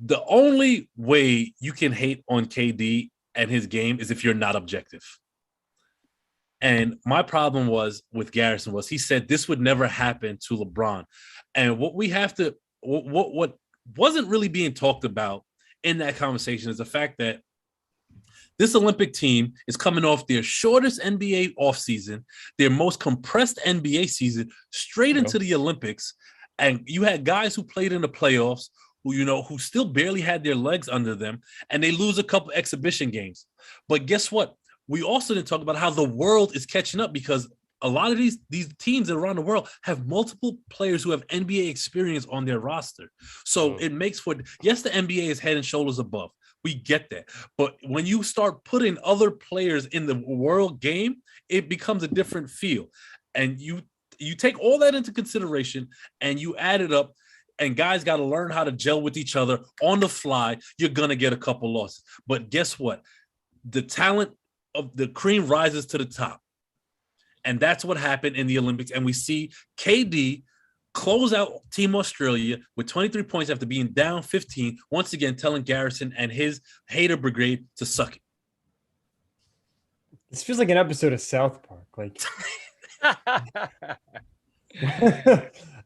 the only way you can hate on KD and his game is if you're not objective. And my problem was with Garrison was he said this would never happen to LeBron. And what wasn't really being talked about in that conversation is the fact that this Olympic team is coming off their shortest NBA offseason, their most compressed NBA season, straight into the Olympics. And you had guys who played in the playoffs who still barely had their legs under them, and they lose a couple exhibition games. But guess what? We also didn't talk about how the world is catching up because a lot of these teams around the world have multiple players who have NBA experience on their roster. So it makes for, yes, the NBA is head and shoulders above. We get that. But when you start putting other players in the world game, it becomes a different feel. And you take all that into consideration and you add it up, and guys got to learn how to gel with each other on the fly. You're going to get a couple losses. But guess what? The talent of the cream rises to the top. And that's what happened in the Olympics. And we see KD close out Team Australia with 23 points after being down 15, once again telling Garrison and his hater brigade to suck it. This feels like an episode of South Park. Like,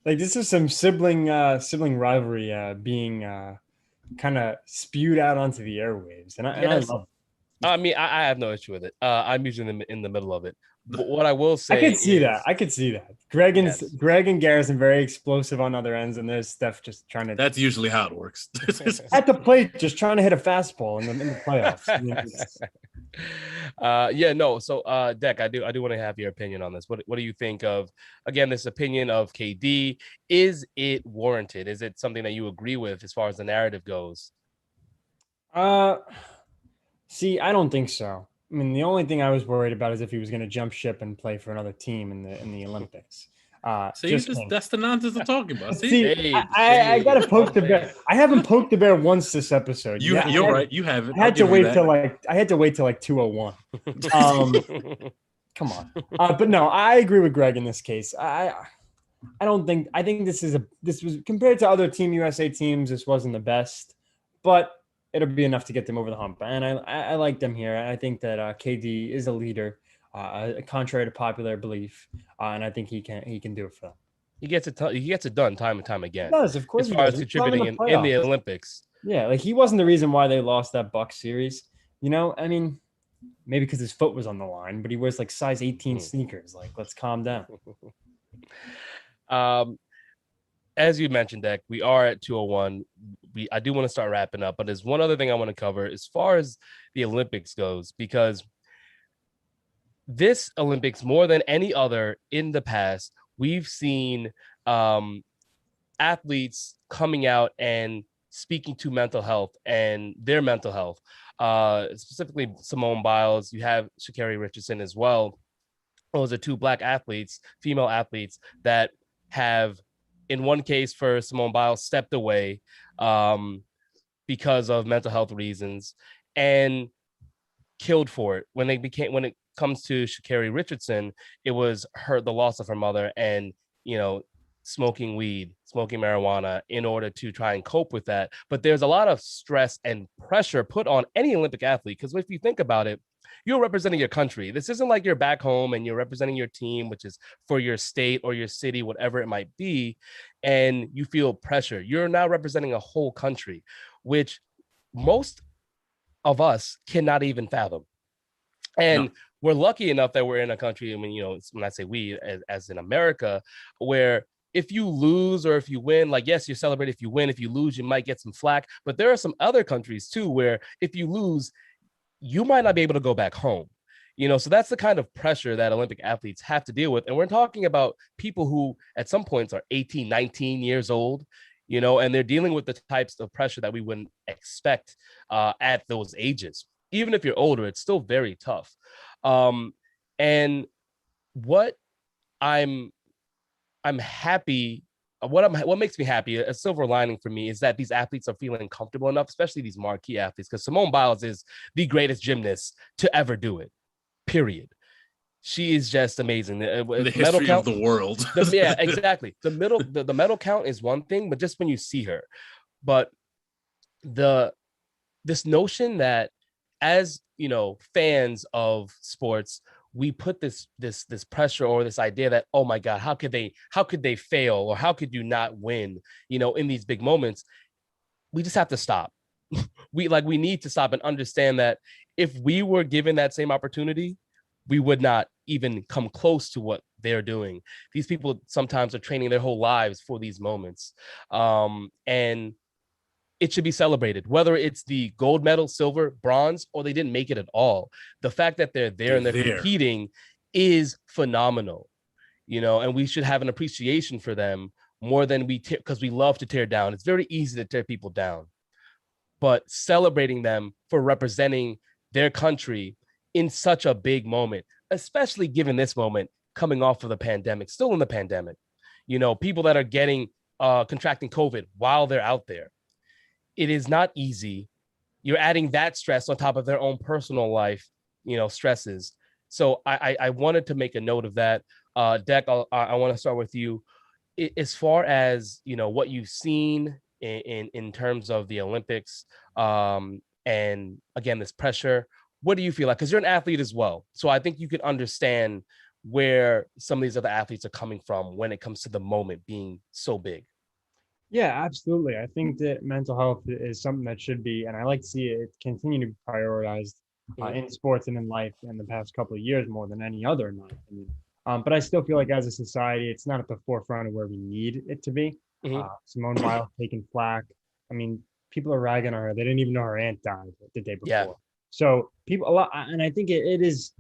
like this is some sibling rivalry being kind of spewed out onto the airwaves, and I Yes. love. I mean, I have no issue with it. I'm usually in the middle of it. But what I will I say could see that. is, I could see that. yes. Greg and Garrison very explosive on other ends, and there's Steph just trying to That's usually how it works. at the plate, just trying to hit a fastball in the playoffs. I mean, Yeah, no. So, Deck, I do want to have your opinion on this. What do you think of, again, this opinion of KD? Is it warranted? Is it something that you agree with as far as the narrative goes? uh, see, I don't think so. I mean, the only thing I was worried about is if he was going to jump ship and play for another team in the Olympics. See, Just kidding. that's the nonsense I'm talking about. See, See, Shade, I got to shade. poke the bear. I haven't poked the bear once this episode. Yeah, you're right. You have it. I had to wait till I had to wait till like 201. Come on. But no, I agree with Greg in this case. I don't think I think this was compared to other Team USA teams, this wasn't the best, but it'll be enough to get them over the hump. And I like them here. I think that KD is a leader, contrary to popular belief, and I think he can do it for them. He gets it done time and time He again. does, of course. As He far does. as He's strong contributing in the playoffs. Olympics. Yeah, like he wasn't the reason why they lost that Bucks series. You know, I mean, maybe because his foot was on the line, but he wears like size 18 sneakers. Like, let's calm down. As you mentioned, Deck, we are at 201. I do want to start wrapping up, but there's one other thing I want to cover as far as the Olympics goes, because this Olympics, more than any other in the past, we've seen athletes coming out and speaking to mental health and their mental health. Specifically, Simone Biles. You have Sha'Carri Richardson as well. Those are two Black athletes, female athletes that have, in one case for Simone Biles, stepped away because of mental health reasons and killed for it. When it comes to Sha'Carri Richardson, it was the loss of her mother and, smoking weed, smoking marijuana in order to try and cope with that. But there's a lot of stress and pressure put on any Olympic athlete, because if you think about it, you're representing your country. This isn't like you're back home and you're representing your team, which is for your state or your city, whatever it might be, and you feel pressure. You're now representing a whole country, which most of us cannot even fathom. And we're lucky enough that we're in a country, I mean, when I say we, as in America, where if you lose or if you win, like, yes, you celebrate if you win. If you lose, you might get some flack. But there are some other countries too where if you lose, you might not be able to go back home. So that's the kind of pressure that Olympic athletes have to deal with. And we're talking about people who at some points are 18, 19 years old, and they're dealing with the types of pressure that we wouldn't expect at those ages. Even if you're older, it's still very tough. And what I'm happy. What makes me happy, a silver lining for me, is that these athletes are feeling comfortable enough, especially these marquee athletes, because Simone Biles is the greatest gymnast to ever do it. Period. She is just amazing. The history of the world. Yeah, exactly. The medal count is one thing, but just when you see her, but this notion that, as fans of sports, we put this pressure or this idea that, oh my God, how could they fail, or how could you not win, in these big moments? We just have to stop. We need to stop and understand that if we were given that same opportunity, we would not even come close to what they're doing. These people sometimes are training their whole lives for these moments. And it should be celebrated, whether it's the gold medal, silver, bronze, or they didn't make it at all. The fact that they're there and they're competing is phenomenal, and we should have an appreciation for them more than because we love to tear down. It's very easy to tear people down, but celebrating them for representing their country in such a big moment, especially given this moment coming off of the pandemic, still in the pandemic, people that are getting contracting COVID while they're out there. It is not easy. You're adding that stress on top of their own personal life, stresses. So I wanted to make a note of that. Deck, I want to start with you. As far as, what you've seen in terms of the Olympics, and again, this pressure, what do you feel like? Because you're an athlete as well. So I think you can understand where some of these other athletes are coming from when it comes to the moment being so big. Yeah, absolutely. I think that mental health is something that should be, and I like to see it continue to be prioritized Mhm. in sports and in life in the past couple of years more than any other, in my opinion. But I still feel like as a society, it's not at the forefront of where we need it to be. Mhm. Simone Biles taking flack. I mean, people are ragging on her. They didn't even know her aunt died the day Yeah. before. So people a lot, and I think it is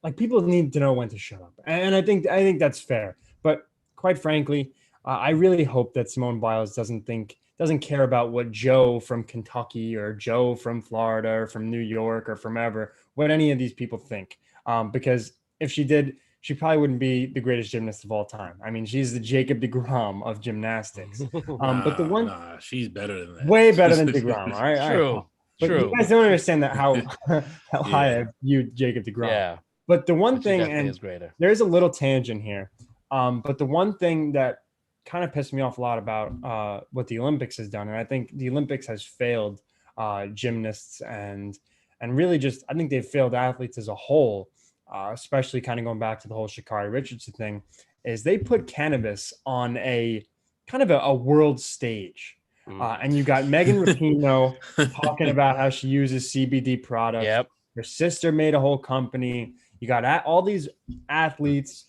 like people need to know when to shut up, and I think that's fair. But quite frankly, I really hope that Simone Biles doesn't care about what Joe from Kentucky or Joe from Florida or from New York or from ever what any of these people think. Because if she did, she probably wouldn't be the greatest gymnast of all time. I mean, she's the Jacob DeGrom of gymnastics. But the one Nah, she's better than way better than that. DeGrom. All right, True. Paul. But you True. guys don't understand that how high Yeah. I viewed Jacob DeGrom. Yeah. But the one But she thing, definitely and is greater. there's a little tangent here, but the one thing that kind of pissed me off a lot about what the Olympics has done, and I think the Olympics has failed gymnasts and really just I think they've failed athletes as a whole, especially kind of going back to the whole Shakari Richardson thing, is they put cannabis on a kind of a world stage. Mm. And you got Megan Rapinoe talking about how she uses CBD products. Yep. Her sister made a whole company. You got all these athletes,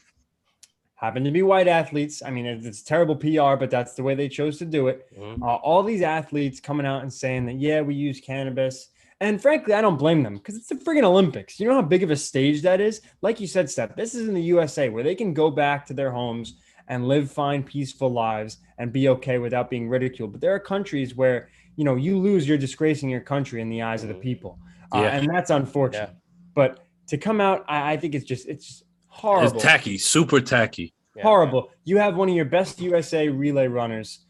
happen to be white athletes. I mean, it's terrible PR, but that's the way they chose to do it. Mhm. All these athletes coming out and saying that, yeah, we use cannabis. And frankly, I don't blame them because it's the friggin' Olympics. You know how big of a stage that is? Like you said, Steph, this is in the USA where they can go back to their homes and live fine, peaceful lives and be okay without being ridiculed. But there are countries where, you lose, you're disgracing your country in the eyes of the Mhm. people. Yeah. And that's Yeah. unfortunate. But to come out, I think it's It's horrible. tacky, super tacky. Yeah. Horrible. You have one of your best USA relay runners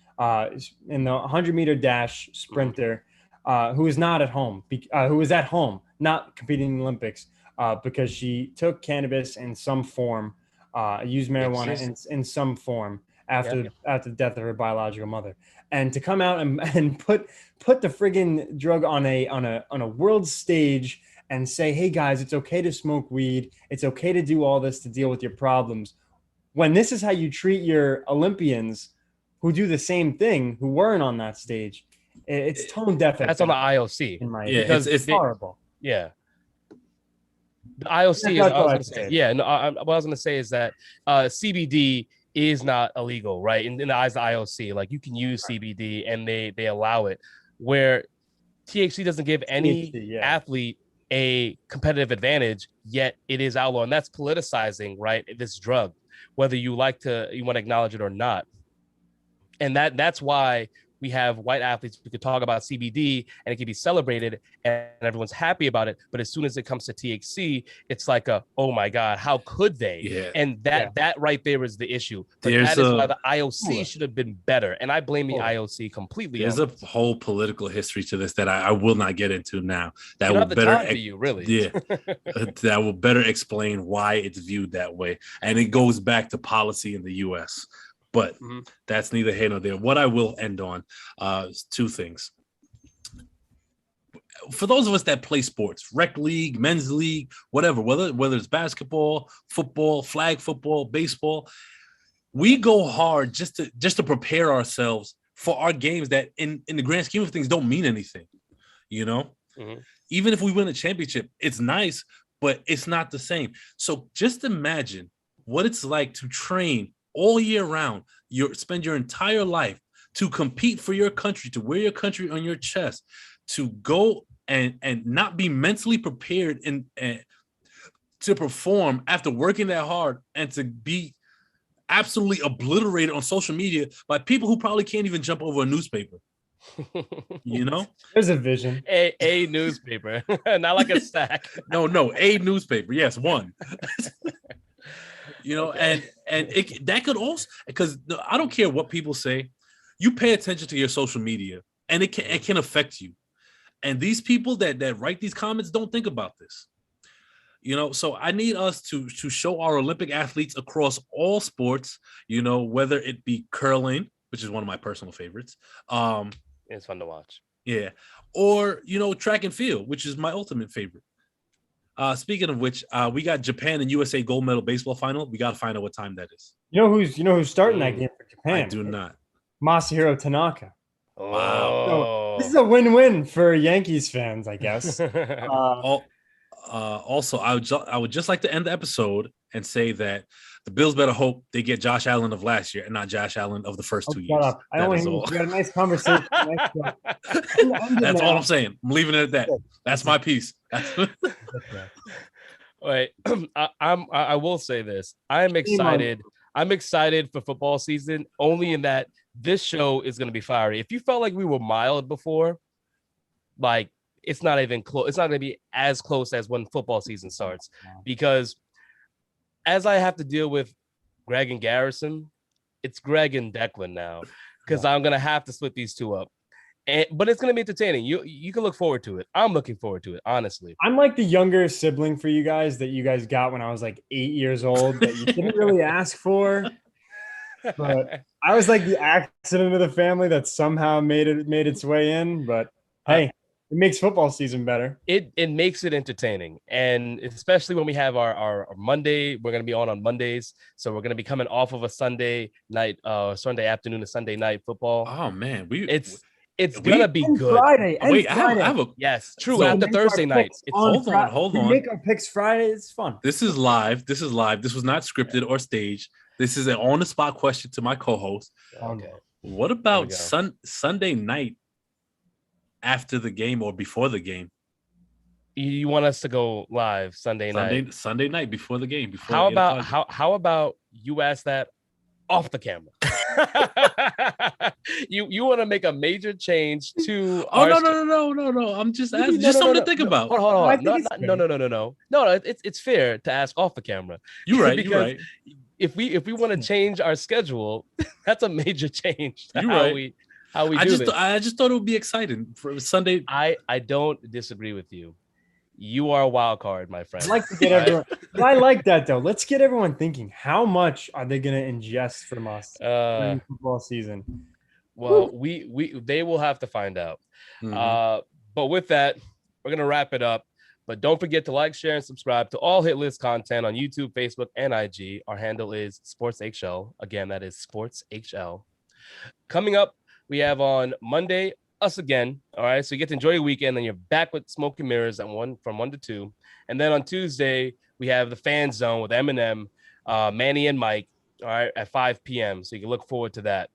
in the 100-meter dash Mhm. sprinter who is not at home, who is at home, not competing in the Olympics because she took cannabis in some form, used Yeah. marijuana She's. in some form Yeah. after the death of her biological mother. And to come out and put the friggin' drug on a world stage and say, hey guys, it's okay to smoke weed. It's okay to do all this to deal with your problems when this is how you treat your Olympians who do the same thing, who weren't on that stage, it's tone deaf at That's on the best, IOC in my Yeah, opinion. because it's they, Horrible. yeah, the IOC is. That's I all was I going have to to say, say. yeah. No, what I was going to say is that CBD is not illegal, right? In the eyes of the IOC, like you can use CBD and they allow it. Where THC doesn't give any THC, yeah. athlete a competitive advantage, yet it is outlawed, and that's politicizing, right? This drug, whether you want to acknowledge it or not, and that's why we have white athletes. We could talk about CBD and it can be celebrated and everyone's happy about it. But as soon as it comes to THC, it's like oh my God, how could they? yeah. And Yeah. that right there is the issue. But There's that is why a the IOC should have been better. And I blame the Totally. IOC completely there's on a this. whole political history to this that I will not get into now. That You don't will have the better time for you, really. yeah, that will better explain why it's viewed that way. And it goes back to policy in the US. But Mhm. that's neither here nor there. What I will end on is two things. For those of us that play sports, rec league, men's league, whatever, whether it's basketball, football, flag football, baseball, we go hard just to prepare ourselves for our games that in the grand scheme of things don't mean anything. You know, Mhm. even if we win a championship, it's nice, but it's not the same. So just imagine what it's like to train all year round, spend your entire life to compete for your country, to wear your country on your chest, to go and not be mentally prepared and to perform after working that hard and to be absolutely obliterated on social media by people who probably can't even jump over a newspaper. You know? There's a vision. a newspaper, not like a stack. No, a newspaper. Yes, one. You know, Okay. and that could also because I don't care what people say, you pay attention to your social media, and it can affect you. And these people that write these comments don't think about this. You know, so I need us to show our Olympic athletes across all sports, you know, whether it be curling, which is one of my personal favorites, It's fun to watch. yeah, or you know, track and field, which is my ultimate favorite. Speaking of which, we got Japan and USA gold medal baseball final. We got to find out what time that is. You know who's starting that game for I Japan? do not. Masahiro Tanaka. So this is Oh. a win-win for Yankees fans, I guess. Uh, All, also, I would just like to end the episode and say that the Bills better hope they get Josh Allen of last year and not Josh Allen of the first 2 shut years. up. I That only is all. we had a nice conversation. Nice end it That's all now. I'm saying. I'm leaving it at that. That's my piece. Wait, I will say this. I'm excited. I'm excited for football season only in that this show is going to be fiery. If you felt like we were mild before, like it's not even close. It's not going to be as close as when football season starts because as I have to deal with Greg and Garrison, it's Greg and Declan now because I'm going to have to split these two up. But it's going to be entertaining. You can look forward to it. I'm looking forward to it, honestly. I'm like the younger sibling for you guys that you guys got when I was like 8 years old that you didn't really ask for. But I was like the accident of the family that somehow made its way in. But hey, it makes football season better. It makes it entertaining, and especially when we have our Monday, we're gonna be on Mondays, so we're gonna be coming off of a Sunday night, Sunday afternoon to Sunday night football. Oh man, it's gonna be good. Friday. Wait, I have a yes, true. So after Thursday night, hold on. We make our picks Friday. It's fun. This is live. This was not scripted or staged. This is an on the spot question to my co-host. Okay. What about Sunday night after the game or before the game? You want us to go live Sunday night? Sunday night before the game. How about you ask that off the camera? you want to make a major change to? Oh no! I'm just asking, something to think about. Hold on. No. It's fair to ask off the camera. You're right. You're right. If we want to change our schedule, that's a major change. You're how we do this. I just thought it would be exciting for Sunday. I don't disagree with you. You are a wild card, my friend. I'd like to get everyone. I like that though. Let's get everyone thinking. How much are they going to ingest from us during football season? Well, they will have to find out. Mm-hmm. But with that, we're gonna wrap it up. But don't forget to like, share, and subscribe to all Hit List content on YouTube, Facebook, and IG. Our handle is SportsHL. Again, that is SportsHL. Coming up, we have on Monday, us again. All right. So you get to enjoy your weekend, and you're back with Smoke and Mirrors from 1 to 2. And then on Tuesday, we have the Fan Zone with Eminem, Manny, and Mike, all right, at 5 p.m. So you can look forward to that.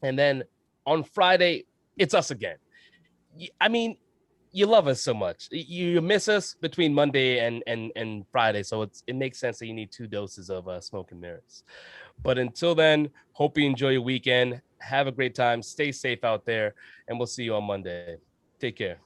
And then on Friday, it's us again. I mean, you love us so much. You miss us between Monday and Friday. So it makes sense that you need 2 doses of Smoke and Mirrors. But until then, hope you enjoy your weekend. Have a great time. Stay safe out there. And we'll see you on Monday. Take care.